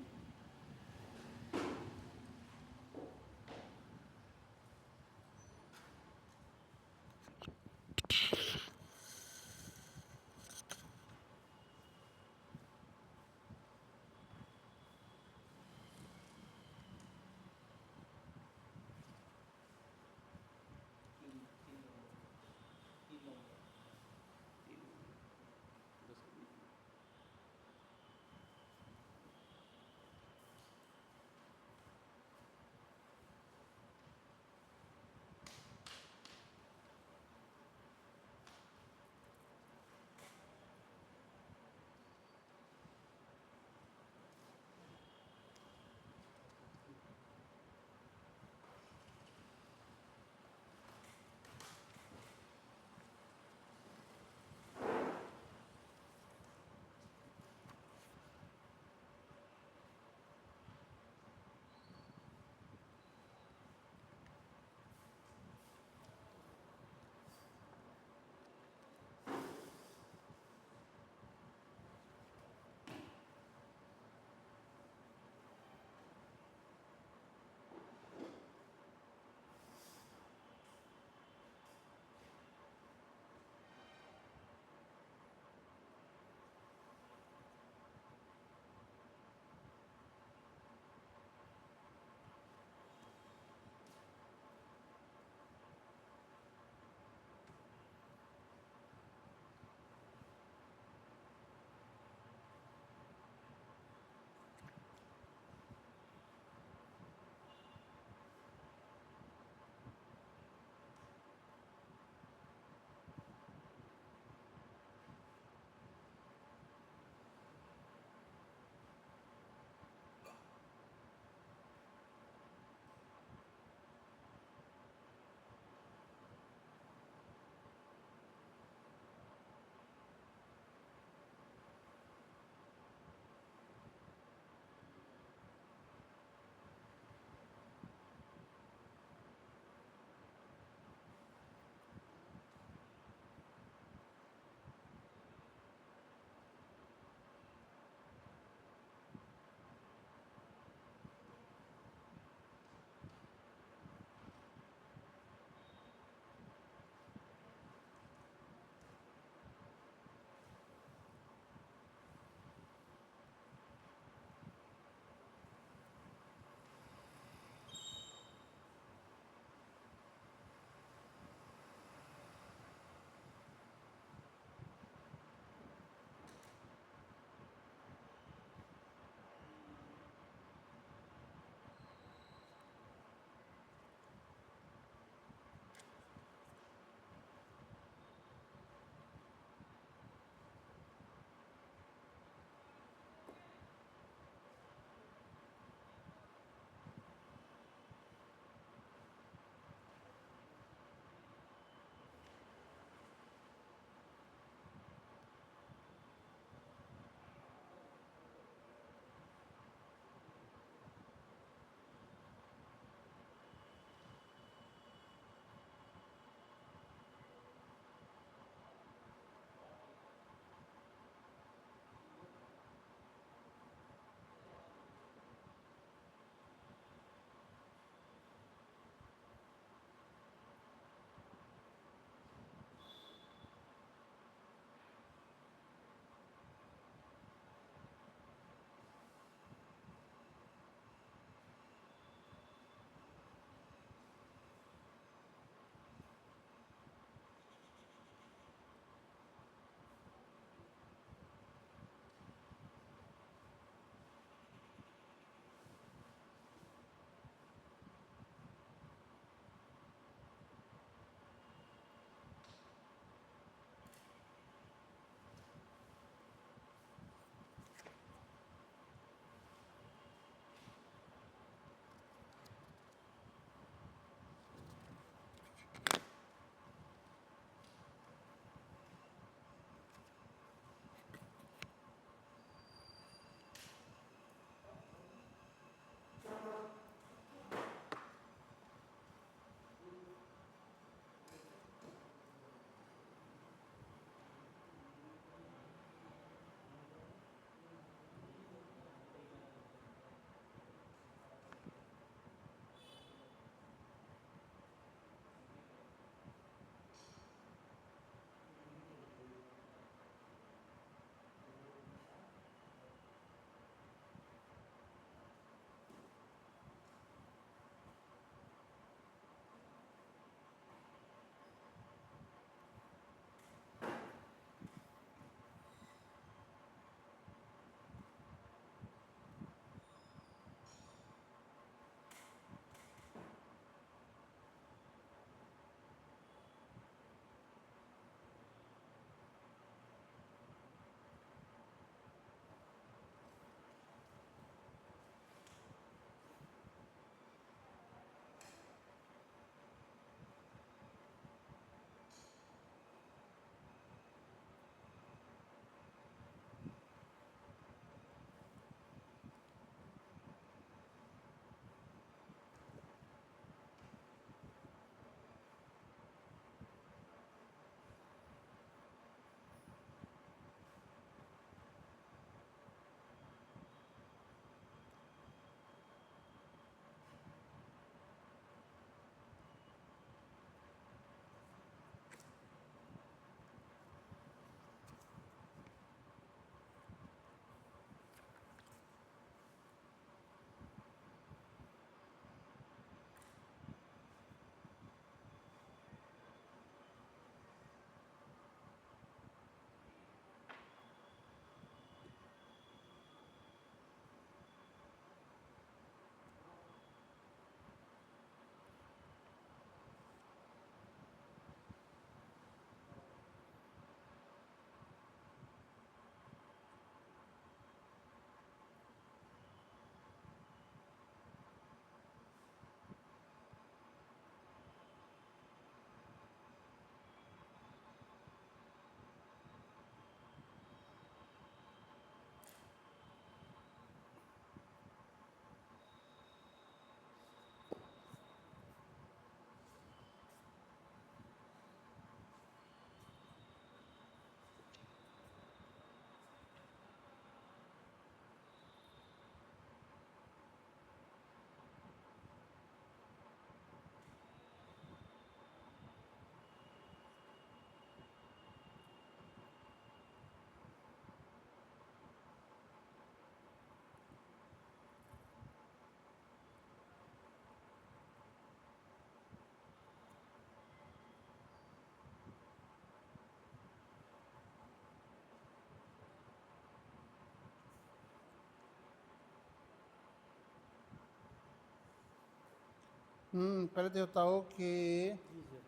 पहले तो ये बताओ कि जी सर।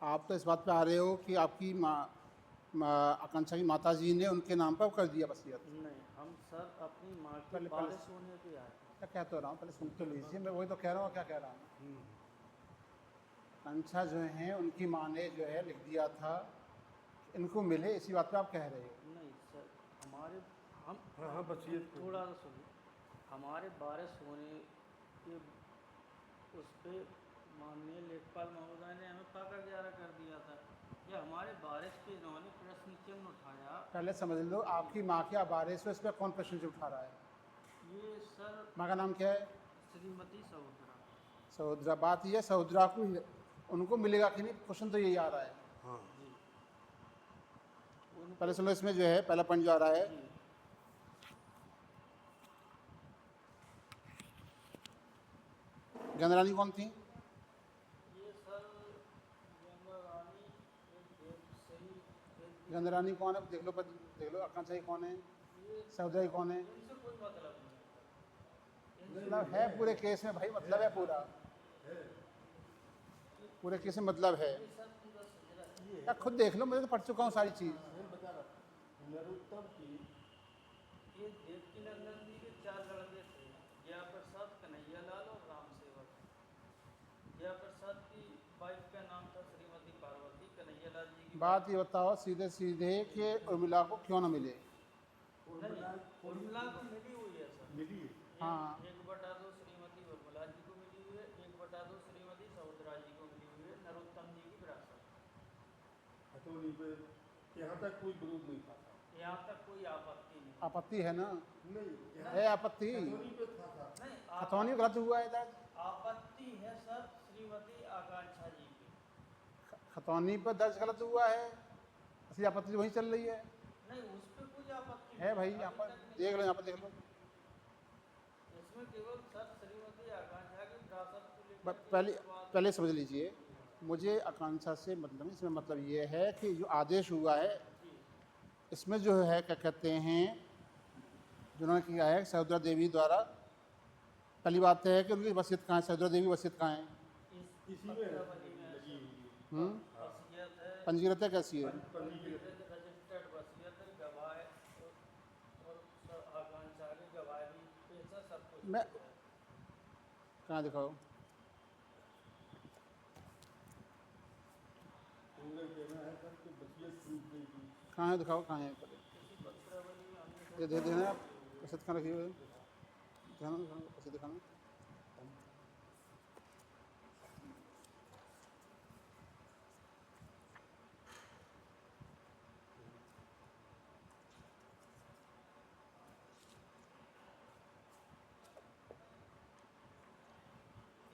आप तो इस बात पे आ रहे हो कि आपकी आकांक्षा की माता जी ने उनके नाम पर कर दिया वसीयत। नहीं, हम सर अपनी माँ की पहले- बारिश होने पे आए। क्या कह तो रहा हूँ, पहले सुन तो लीजिए, मैं वही तो कह रहा हूँ, क्या कह रहा हूँ। आकांक्षा जो है उनकी माँ ने जो है लिख दिया था इनको मिले, इसी बात पे आप कह रहे हो। नहीं सर, हमारे हम हाँ हाँ वसीयत थोड़ा सा सुनिए, हमारे बारिश होने के उस पर माननीय लेखपाल महोदय ने हमें पकड़ ग्यारह कर दिया था। ये हमारे बारिश पे इन्होंने प्रश्न चिन्ह उठाया। पहले समझ लो, आपकी माँ क्या बारिश हो, इस पर कौन प्रश्न उठा रहा है? ये सर माँ का नाम क्या है? श्रीमती सहोदरा। सहोदरा। बात ये है, सहोदरा को उनको मिलेगा कि नहीं, क्वेश्चन तो यही आ रहा है। हाँ पहले सुनो, इसमें जो है पहला पॉइंट जो आ रहा है, जी गंगरानी कौन थी? ये सर गंगा रानी एक सही गंगरानी कौन है देख लो, देख लो। आकांक्षा जी कौन है? सहोदरा जी कौन है? इनसे कोई मतलब नहीं। मतलब है पूरे केस में भाई, मतलब है पूरा, पूरे केस में मतलब है। या खुद देख लो, मैं तो पढ़ चुका हूँ सारी चीज़। नरोत्तम की ये देवकीनंदन जी के 4 लड़के थे, जया प्रसाद, कन्हैया लाल और राम सेवक। जया प्रसाद की वाइफ का नाम था श्रीमती पार्वती, कन्हैया लाल जी की बात ये बताओ सीधे सीधे कि उर्मिला को क्यों ना मिले? नहीं, उर्मिला को मिली हुई है सर। मिली है। हाँ। 1/2 श्रीमती उर्मिला जी को मिली हुई है, 1/2 श्रीमती सहोदरा जी को मिली हुई है, नरोत्तम जी की विरासत। हथौड़ी पे यहाँ तक कोई विरोध नहीं था। यहाँ तक कोई आपत्ति नहीं। आपत्ति है ना? नहीं है आपत्ति। हथौड़ी पे था। नहीं, खतौनी गलत हुआ है दर्ज। आपत्ति है सर श्रीमती आकांक्षा जी की। खतौनी पर दर्ज गलत हुआ है, असली आपत्ति वही चल रही है। नहीं, उस पर कोई आपत्ति है भाई, नहीं, यहाँ अभी पर तक नहीं। देख लो, यहाँ पर देख लो। इसमें केवल सर श्रीमती आकांक्षा की विरासत को लेकर के पहले बात- पहले समझ लीजिए, मुझे आकांक्षा से मतलब नहीं, इसमें मतलब ये है कि जो आदेश हुआ है इसमें जो है क्या कहते हैं, जिन्होंने किया है सहोदरा देवी द्वारा, पहली बात है कि उनकी वसीयत कहाँ है? सहोदरा देवी वसीयत कहाँ है? इसी में पत्रावली में लगी हुई है। वसीयत है, पंजीकृत है? कैसी है? रजिस्टर्ड वसीयत है, गवाह है, और सर आकांक्षा की गवाही पेशा सब कुछ मैं- है। कहाँ दिखाओ? उनका कहना है सर कि वसीयत छूट गई थी। कहाँ है दिखाओ, कहाँ है? पत्रावली में हमने ये दे देना आप, वसीयत कहाँ रखी हुई है? दिखाना, वसीयत दिखाना।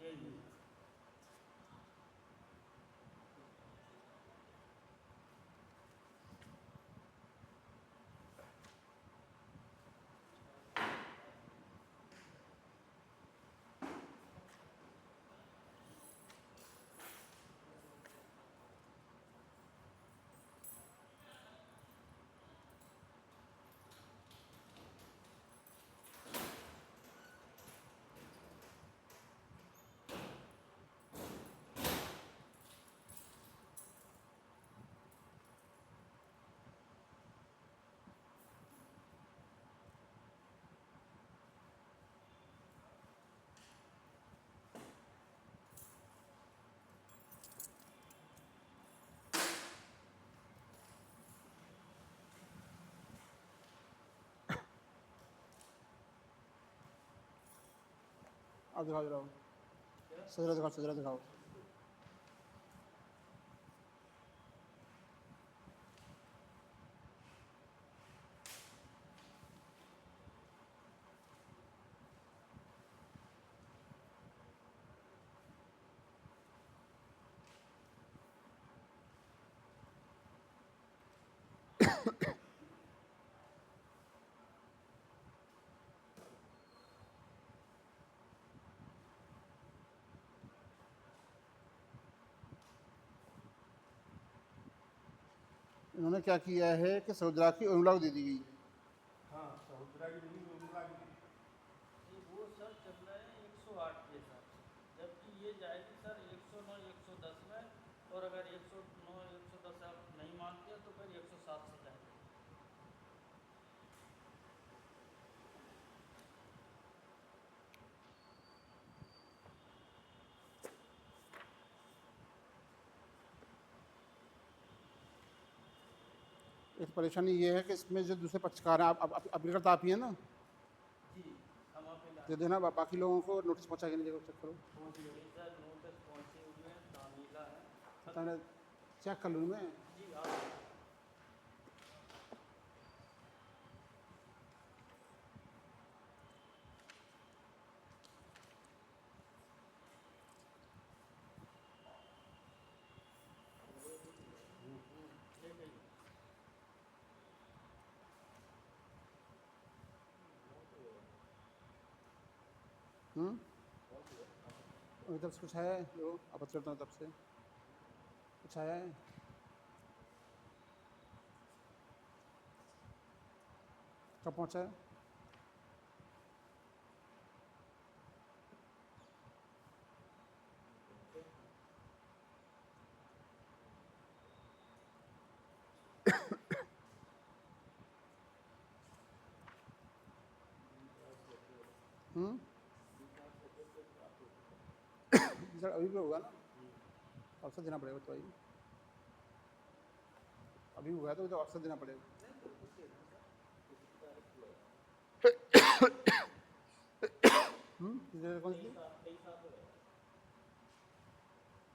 यही है। अब दिखाओ जरा, सजरा दिखाओ, सजरा दिखाओ। इन्होंने क्या किया है कि सहोदरा की उर्मिला को दे दी गई है। हाँ सहोदरा की जमीन उर्मिला की। ये वो सर चल रहे हैं 108 के साथ, जबकि ये एक परेशानी ये है कि इसमें जो दूसरे पक्षकार हैं, आप अपीलकर्ता आप ही हैं ना, जी हम अपील दे देना बाकी लोगों को नोटिस पहुँचा के नहीं देखो, चेक करो, सर नोटिस पहुँचे हुए हैं, तामीला है। पता नहीं चेक कर लूँ मैं। जी आप अभी तक कुछ है जो आपत्ति करता हूँ तब से कुछ आया है? कब पहुँचा है? सर अभी भी होगा ना, अवसर देना पड़ेगा तो भाई, अभी हुआ है तो अवसर देना पड़ेगा। कौन सी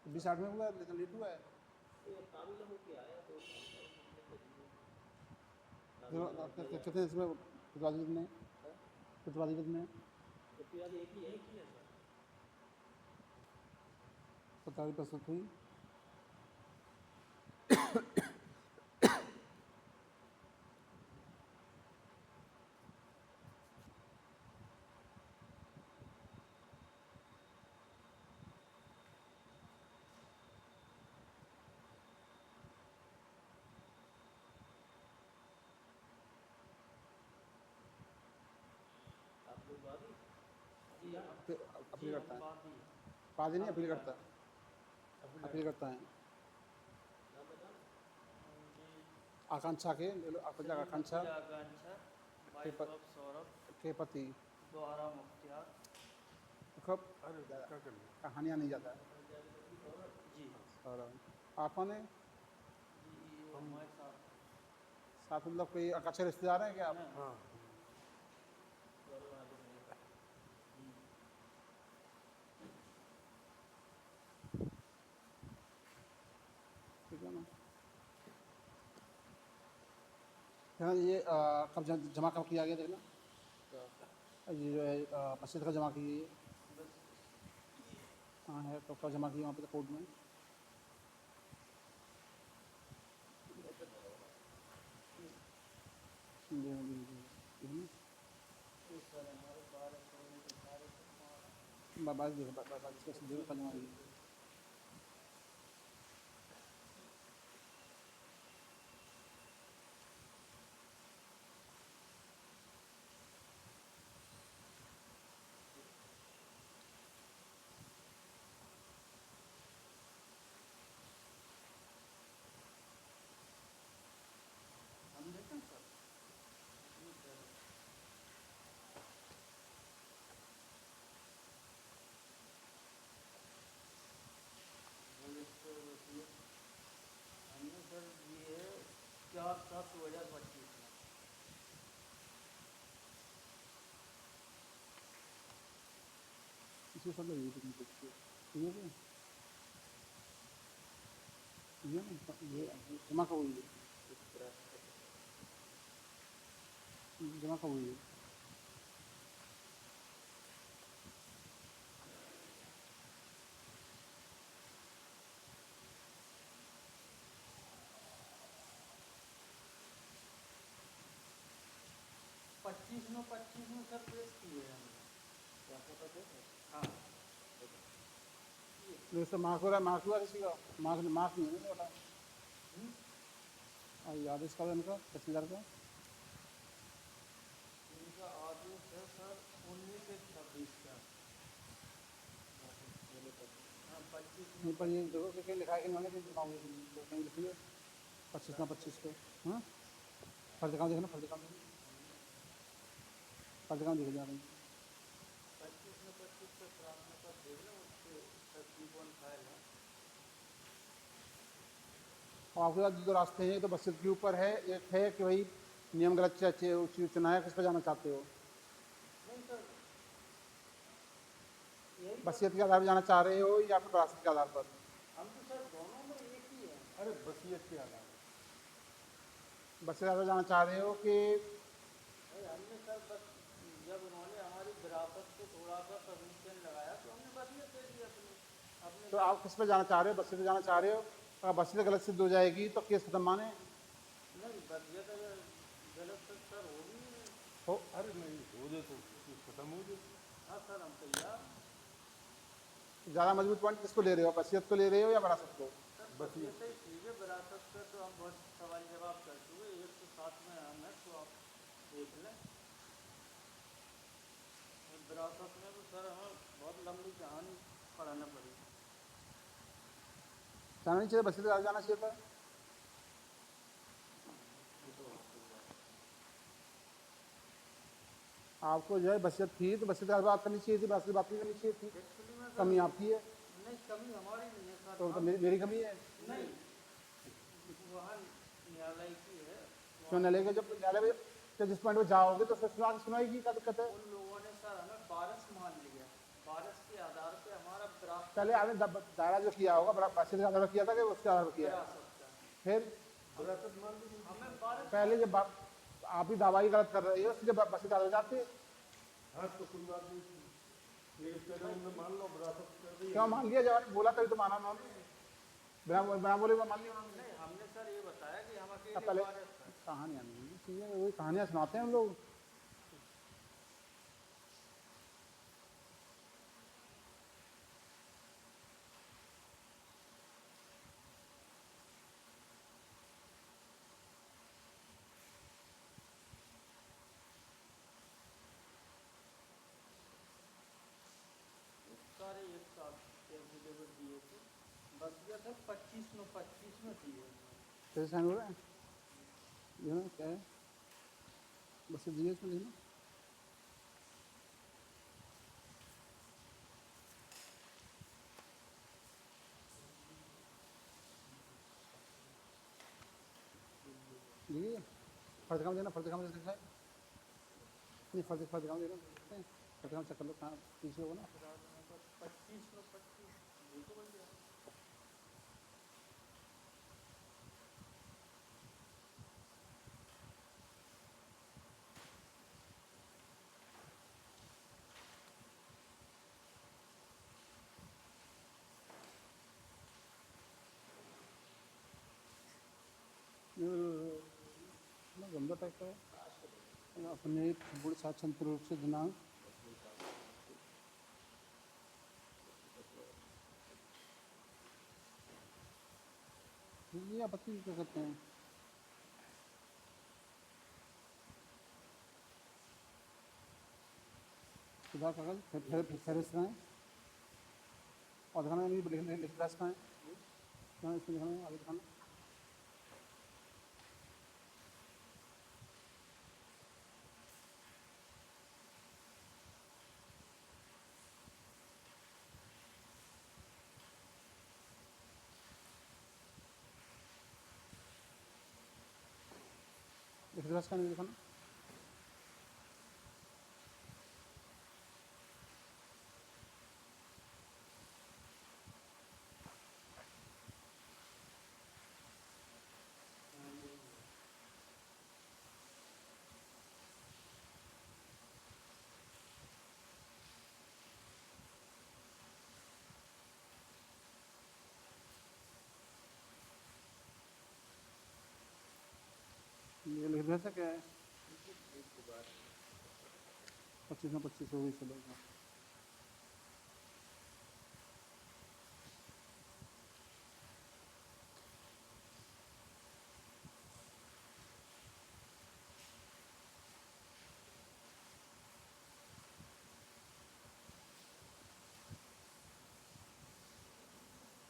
20 में हुआ है, लेकिन लेट हुआ है। कितने इसमें प्रतिवादी कितने हैं? प्रतिवादी कितने हैं? प्रतिवादी प्रस्तुत हुई। अपील करता है, पादी नहीं अपील करता, अपील करता है आकांक्षा के आकांक्षा के पति द्वारा मुख्तियार कब कहानियाँ नहीं जाता है। जी और आपने हमारे साथ मतलब कोई अच्छे रिश्तेदार हैं क्या आप? हाँ ठीक है ना। हाँ ये कब जमा कब किया गया देखना, ये जो है मस्जिद का जमा की है, कहाँ है तो कब जमा किया वहाँ पे कोर्ट में? बाबा देखो बाबा इसका जमा की हमने सर ये 4/7/2025 में इसमें सब ये तो ठीक है ये जमा कब हुई है, जमा कब हुई है? पच्चीस में सर पेश किए हैं हमने। हाँ जैसे मार्क हो रहा है, मार्क हुआ किसी का मार्क नहीं है ना वाला, और ये आदेश का इनका तहसीलदार का इनका आदेश है सर 19/26 का। हाँ 25 नहीं पर ये देखो कि कहीं लिखा है कि मैंने कहीं लिखी है 25 को। हाँ फर्ज काम देखना, फर्ज काम देख जा रहे हैं। 25 का प्रार्थना का देख लो, उसके तकरीबन फाइल है। और आपके पास दो रास्ते हैं, तो बसियत के ऊपर है, एक है कि भाई नियम गलत चुना है, किस पर जाना चाहते हो? नहीं सर, यही बसियत के आधार पर जाना चाह रहे हो या फिर विरासत के आधार पर? हम तो सर दोनों में एक ही है। अरे वसीयत के आधार बसियत के आधार पर जाना चाह रहे हो कि भाई हमने सर बस जब उन्होंने हमारी विरासत को थोड़ा सा परमिशन लगाया तो हमने वसीयत दे दी अपनी अपने। तो आप किस पर जाना चाह रहे हो? बसियत पर जाना चाह रहे हो? अगर बसियत गलत सिद्ध हो जाएगी तो केस खत्म माने नहीं, वसीयत अगर गलत सर होगी नहीं। हो। अरे नहीं हो जाए तो खत्म हो जाए। हाँ सर, हम तैयार। ज़्यादा मजबूत पॉइंट किसको ले रहे हो? बसियत को ले रहे हो या विरासत को? वसीयत ही ठीक है, विरासत पर तो हम बहुत सवाल जवाब कर चुके, एक तो साथ में हम है तो आप देख लें। विरासत में तो सर हमें बहुत लंबी कहानी पढ़ाना पड़ी। जाना नहीं चाहिए, बसियत के आधार जाना चाहिए था। आपको जो है बसियत थी तो बसियत के आधार पर बात करनी चाहिए थी, विरासत की बात नहीं करनी चाहिए थी। एक्चुअली में कमी आपकी है नहीं, कमी हमारी नहीं है सर। तो मेरी कमी है। नहीं, वहाँ न्यायालय की है। क्यों न्यायालय के जब न्यायालय में जब जिस पॉइंट पर जाओगे तो फिर सुनाएगी, क्या दिक्कत है? उन लोगों ने सर हमें वारिस मान लिया, वारिस के आधार पे हमारा विरासत पहले आपने दायरा जो किया होगा बसियत के आधार पर किया था कि उसके आधार पर किया है? का फिर हमें वारिस पहले जब आप ही दावाई गलत कर रहे हो सीधे बसियत आधार जाते। हाँ तो कोई बात नहीं, लेकिन पहले उन्होंने मान लो विरासत कर दी। क्यों मान लिया? जब आपने बोला तभी तो माना उन्होंने, बिना बोले मान लिया उन्होंने। नहीं, हमने सर ये बताया कि हम अब अकेले पहले वारिस हैं। कहानियाँ नहीं चीज़ें वही कहानियाँ सुनाते हैं हम लोग। सारे एक साथ एफिडेविट दिए थे, वसीयत है 25 में दिए। कैसे साइन हो रहा है? ये ना क्या है? बसियत दिए इसमें देखना। देखिए फर्ज काम देना, फर्ज काम जैसे दिखाए नहीं, फर्ज काम देना, फर्ज काम चेक कर लो कहाँ पीछे होगा ना। 25 में 25 बिल्कुल बन गया। ना गंदा टाइप का है। अपने बड़े स्वतंत्र रूप से दिनांक ये आपत्ति क्या करते हैं? सुधार कागज फेरिस्त कहाँ है? और दिखाना नहीं, लिख कहाँ है? इसमें दिखाना, आगे दिखाना। लिख कहाँ नहीं दिखाना। ये लिख दे क्या है? 25 में 25 हो गई, चलो।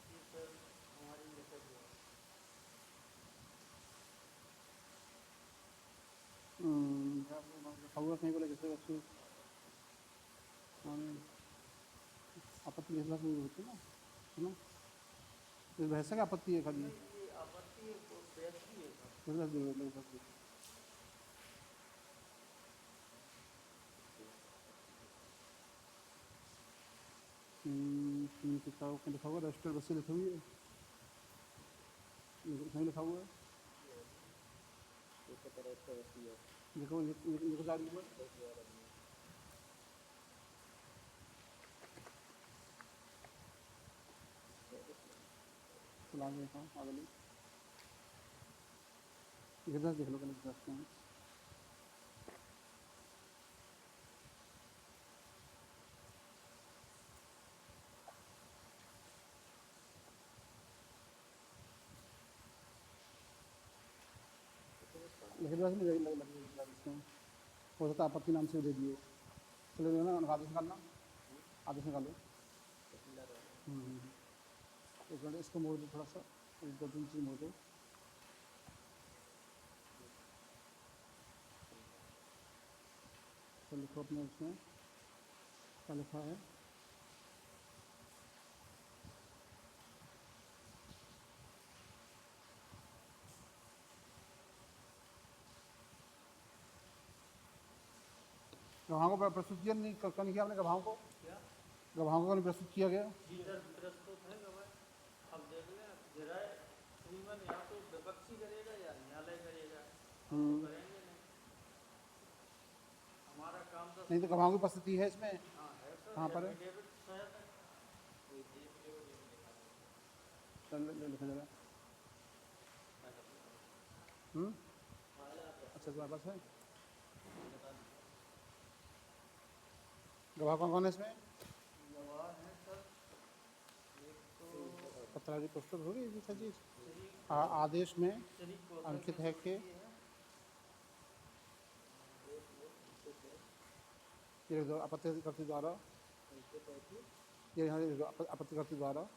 ये सर हमारी लेटर जो है। खबर कहीं बोले जैसे अच्छी आपत्ति के खिलाफ होती है ना, है ना? इस बहस का आपत्ति है खाली। ये आपत्ति लिखा हुआ रजिस्टर बस लिखी हुई है, नहीं लिखा हुआ है, देखो ये जा रही है, चला देता हूँ आगे इधर देख लो कल सकते हैं। लेकिन वैसे नहीं लग हो सकता है आपत्ति नाम से दे दिए, चलो ना आदेश निकालना, आदेश निकालो। एक मिनट इसको मोड़ दो थोड़ा सा, एक दो तीन चीज़ मोड़ दो। तो लिखो अपने उसमें क्या लिखा है, गवाहों को प्रस्तुत किया नहीं, कल किया आपने गवाहों को, गवाहों को प्रस्तुत किया गया। प्रस्तुत है गवाह। अब देख लें जराए श्रीमन या तो विपक्षी करेगा या न्यायालय करेगा, हम तो करेंगे नहीं, हमारा काम तो नहीं तो गवाहों की उपस्थिति है इसमें, हाँ है सर, कहाँ पर है, एफिडेविट शायद है। चल लिखा जरा। अच्छा तुम्हारे पास है, गवाह कौन कौन है इसमें, गवाह है सर, एक तो पत्रावली पुस्तक होगी ये चीज़, श्री आदेश में श्री अंकित है कि ये जो आपत्तिकर्ता द्वारा, ये यहाँ आपत्तिकर्ता द्वारा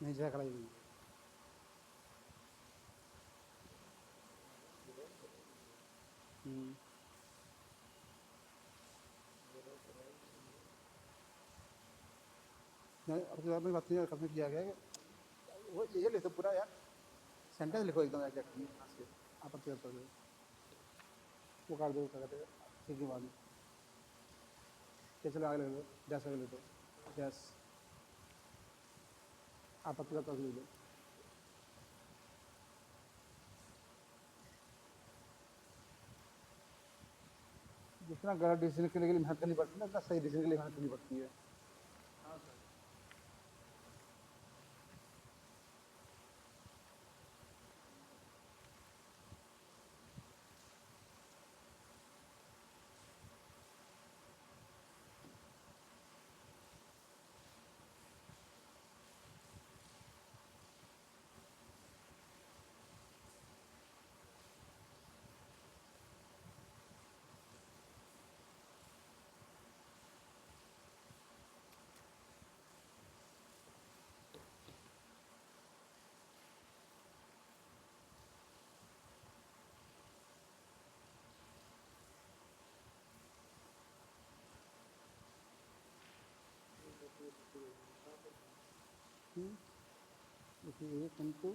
नहीं जगह कराई गई। आपकी बात नहीं खत्म किया गया है, वो ये लिखो पूरा यार, सेंटेंस लिखो एकदम एग्जैक्टली, आपत्तिकर्ता जो वो कर दो, क्या कहते हैं ठीक है बाद में, चलो आगे ले लो, गैस आगे ले लो, गैस आपत्तिकर्ता ले लो। जितना गलत डिसीजन के लिए मेहनत करनी पड़ती है ना, उतना सही डिसीजन के लिए मेहनत करनी पड़ती है। हाँ सर, देखिए ये किंतु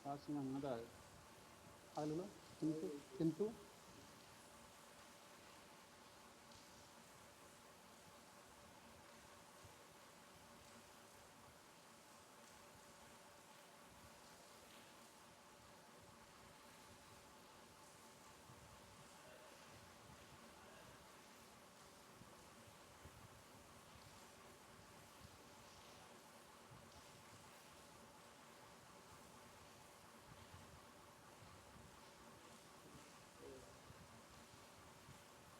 साथ से मंगा है, आगे लो किंतु, किंतु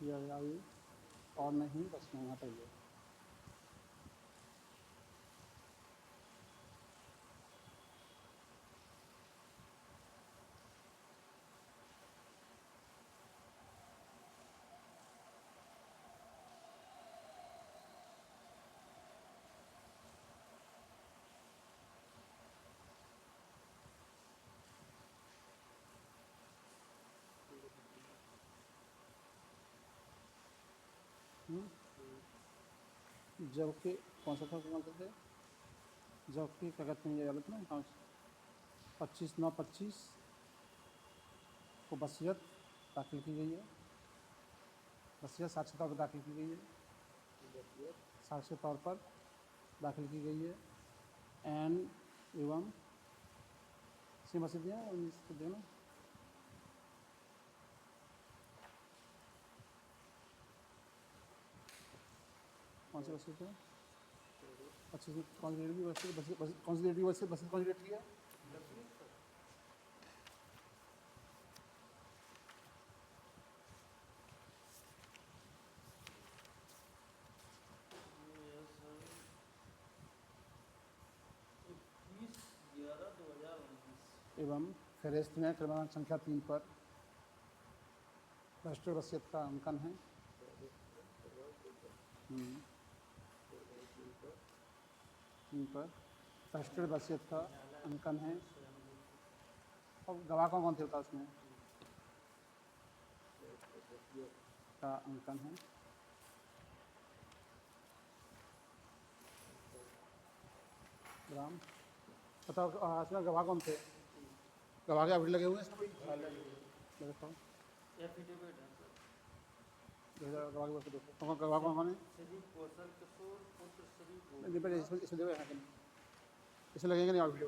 या और नहीं बस मंगा चाहिए। जबकि कौन सा था, कौन सा थे, जबकि क्या कहते हैं ये गलत ना, 25/9/25 को वसीयत दाखिल की गई है। वसीयत साक्ष्य तौर पर दाखिल की गई है, साक्ष्य तौर पर दाखिल की गई है। एन एवं सी वसीयत दिया ना, कौन सी वसीयत है? अच्छी सी कौन सी डेट की वसीयत, कौन सी डेट की वसीयत, वसीयत कौन सी डेट की है? ये सर 21/11/2019। एवं फहरिस्त में क्रमांक संख्या 3 पर राष्ट्रीय वसीयत का अंकन है। 3 पर राष्ट्रीय वसीयत का अंकन है। और गवाह कौन थे होता उसमें का अंकन है। राम बताओ इसमें गवाह कौन थे? गवाह के अभी लगे हुए हैं इसमें कोई? देखो एफिडेविट है सर। गवाह के पास देखो गवाह कौन है? श्री कौशल किशोर पुत्र श्री नहीं पर इसमें देखो है कि नहीं, इसमें लगेंगे नहीं अभी।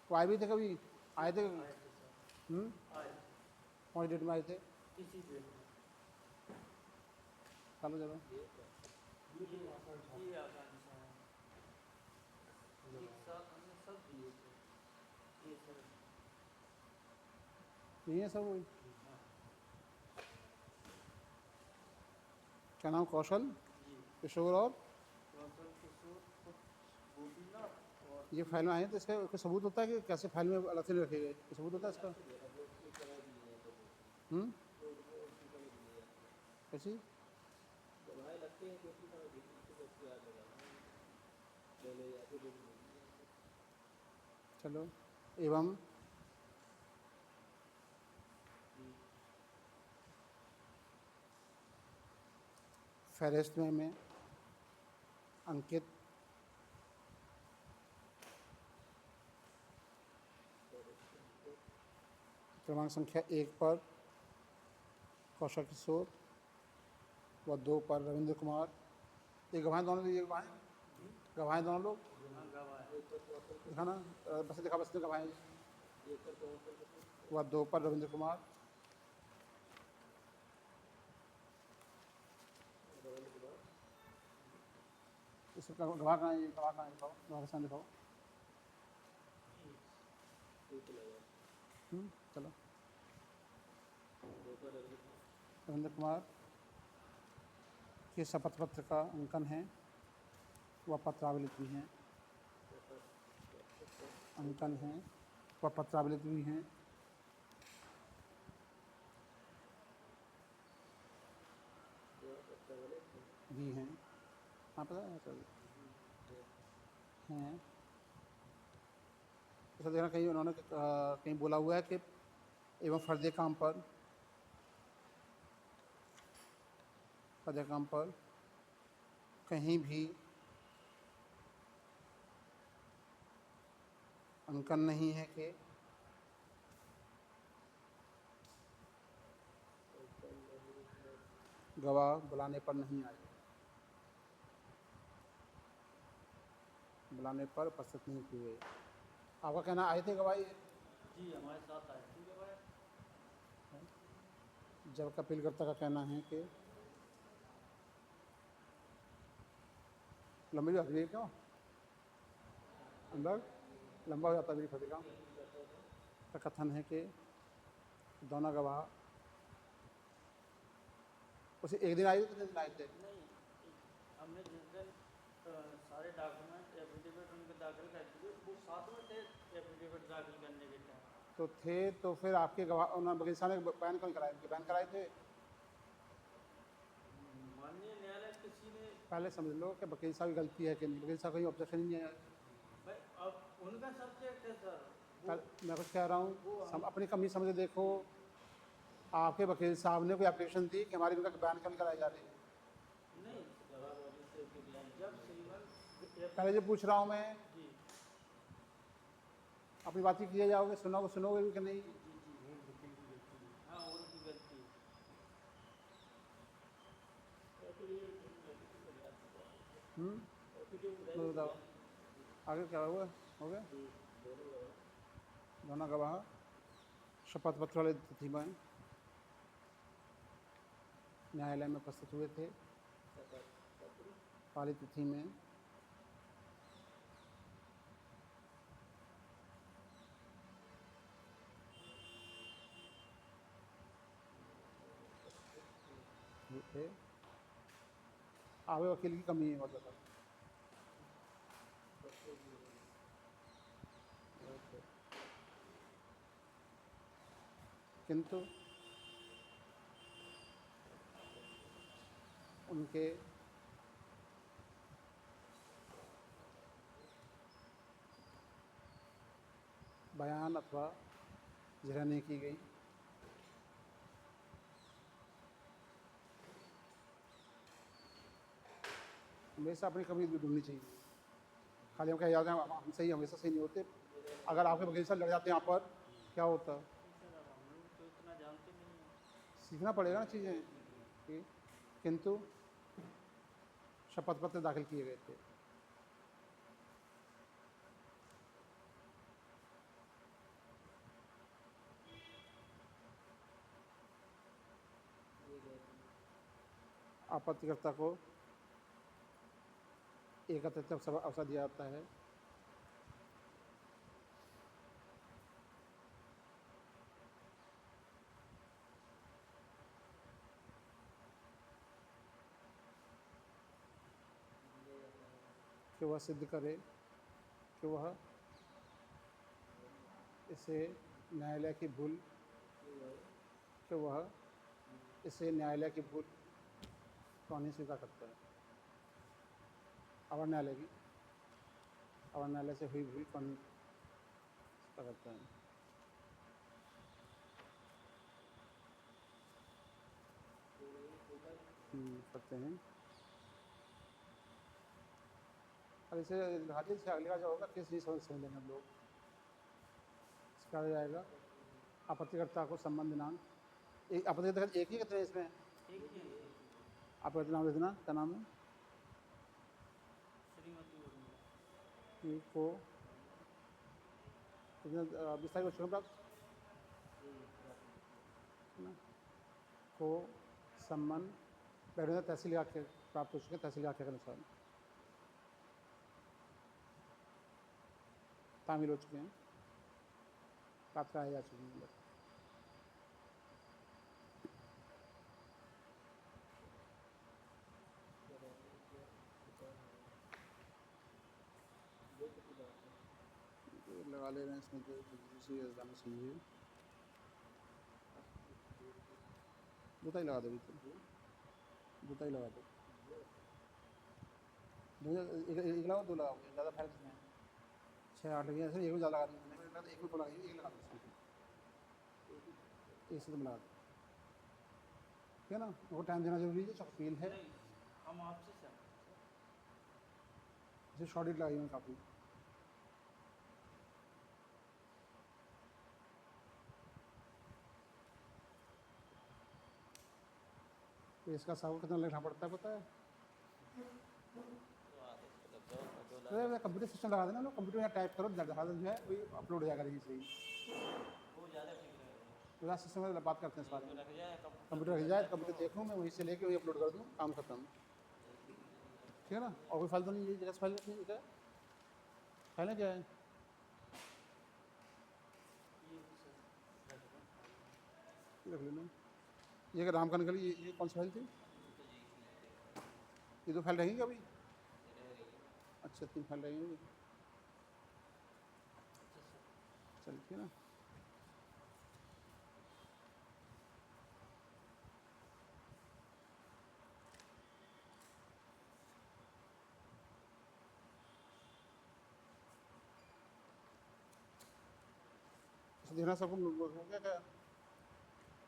वो आए भी थे कभी, आए थे कौन डेट में आए थे? किसी डेट में चलो चलो ये आकांक्षा है, एक साथ हमने सब दिए थे। ये सर यही है सब वही। क्या नाम? कौशल किशोर और कौशल किशोर पुत्र गोपीनाथ। और ये फाइल में आए हैं तो इसका कोई सबूत होता है कि कैसे फाइल में अलग से नहीं रखे गए? कोई सबूत होता है इसका? कैसी? चलो एवं फहरिस्त में अंकित क्रमांक संख्या 1 पर कौशल किशोर व 2 पर रविंद्र कुमार, ये गवाह दोनों, ये गवाह दोनों लोग दिखा ना, बस दिखा, बस गवाह व 2 पर रविंद्र कुमार, इसका गवाह कहाँ है? गवाह कहाँ है? दिखाओ, गवाह के सामने दिखाओ। चलो रविंद्र कुमार के शपथ पत्र का अंकन है व पत्रावलित भी हैं, अंकन है व पत्रावलित भी हैं। भी हैं, हाँ पता है सर हैं। ऐसा देखना कहीं उन्होंने कहीं बोला हुआ है कि एवं फर्जी काम पर कहीं भी अंकन नहीं है कि गवाह बुलाने पर नहीं आए, बुलाने पर उपस्थित नहीं हुए। आपका कहना आए थे गवाही? जी हमारे साथ आए थे गवाह। जब अपीलकर्ता का कहना है कि लंबी जाती है, क्यों अंदर लंबा हो जाता है मेरी फटी का कथन है कि दोनों गवाह उसे एक दिन आए थे, कितने दिन आए थे? नहीं, हमने जिस दिन सारे डॉक्यूमेंट एफिडेविट उनके दाखिल कर दिए, वो साथ में थे एफिडेविट दाखिल करने के टाइम। तो थे, तो फिर आपके गवाह उन्होंने वकील साहब ने बयान क्यों कराए? बयान कराए थे? माननीय न्यायालय किसी ने पहले समझ लो कि वकील साहब की गलती है कि नहीं, वकील साहब का ऑब्जेक्शन नहीं है। भाई अब उनका सब्जेक्ट है सर। मैं कुछ कह रहा हूँ, अपनी कमी समझ देखो। आपके वकील साहब ने कोई एप्लीकेशन दी कि हमारी उनका बयान क्यों कराई जा रही है? नहीं, जब श्रीमन पहले जो पूछ रहा हूँ मैं, जी अपनी बात ही किए जाओगे, सुनोगे भी कि नहीं? हाँ और की गलती है। तो बताओ आगे क्या हुआ, हो गया? दोनों गवाह शपथ पत्र वाली तिथि में न्यायालय में उपस्थित हुए थे। वाली तिथि में थे। आगे वकील की कमी है बहुत ज़्यादा। किंतु उनके बयान अथवा जिरह नहीं की गई। हमेशा अपनी कमी ढूंढनी चाहिए। खाली हम कह जाते हैं हम सही, हमेशा सही नहीं होते। अगर आपके वकील से लड़ जाते हैं यहाँ पर क्या होता? सर अब हम लोग तो इतना जानते नहीं हैं। सीखना पड़ेगा ना चीज़ें। ठीक। किंतु शपथ पत्र दाखिल किए गए थे। आपत्तिकर्ता को एकत्रित अवसर दिया जाता है। कि वह सिद्ध करे कि वह इसे न्यायालय की भूल को नहीं स्वीकार करता है। अवर न्यायालय से हुई भूल को नहीं स्वीकार करता है। करते हैं। और इसे हाजिर से अगले का जो होगा केस नहीं समझ लेंगे हम लोग। इसका जाएगा आपत्तिकर्ता को संबंध दिनांक एक आपत्तिकर्ता एक ही कितने इसमें एक ही आपका नाम लिखना, क्या नाम है? श्रीमती उर्मिला को विस्तार को क्षण प्राप्त को सम्मान बैठने तहसील आख्या प्राप्त हो चुके। तहसील आख्या के अनुसार तामील हो चुके हैं, प्राप्त कराए जा चुके हैं। लगा ले रहे हैं इसमें दूसरी जाना समझिए। दूता ही लगा दो, दूता ही लगा दो। एक लगाओ, दो लगाओ, ज़्यादा फैल नहीं है। 6-8 लगे ऐसे एक में ज़्यादा लगा दो। एक में तो लगाइए, एक लगा दो इसमें, एक से तुम लगा दो। ठीक है ना? वो टाइम देना जरूरी है। फील है हम आपसे सहमत हैं। इसे शॉर्ट लगाई मैं काफ़ी। तो इसका साहब कितना लिखना पड़ता है पता है? कंप्यूटर सिस्टम लगा देना लोग। कंप्यूटर में टाइप करो, जो है वही अपलोड हो जाएगा रही सही। वो ज़्यादा ठीक रहेगा। पूरा सिस्टम में बात करते हैं इस बारे में। कंप्यूटर रख जाए, कंप्यूटर देखूँ मैं, वहीं से लेके वही अपलोड कर दूँ, काम खत्म। ठीक है ना? और कोई फाइल तो नहीं है जगह से फाइल रखनी है? फाइलें क्या है? रख लेना। ये राम का निकल, ये कौन सी फाइल थी? ये दो फाइल रहेंगी अभी? अच्छा 3 फाइल रहेंगी। चल ठीक है ना? देखना सबको हो गया क्या?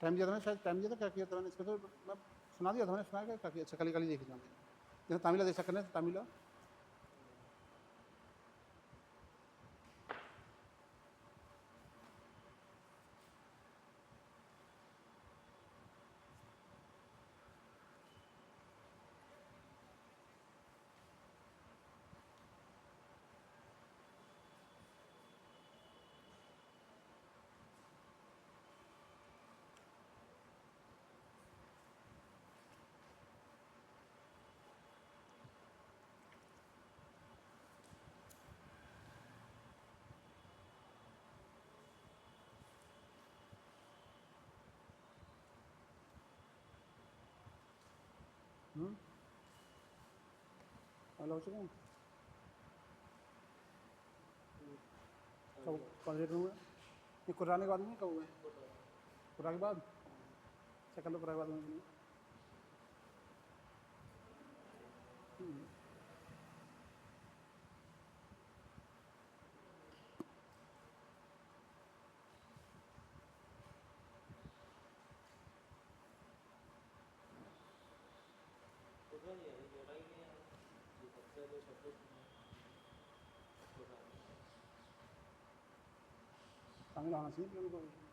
टाइम दिया था मैंने, शायद टाइम दिया था। क्या किया था मैंने इसमें? तो मैं सुना दिया था मैंने, सुना क्या किया? अच्छा कल ही देखी जाऊँगी। जैसे तामिला देख सकते हैं, तामिला हो चुके हैं कब कौन से हुए ये कुर्राने के बाद में कब हुए कुर्रा के बाद चेक कर लो कुर्रा के बाद में शामिल होना चाहिए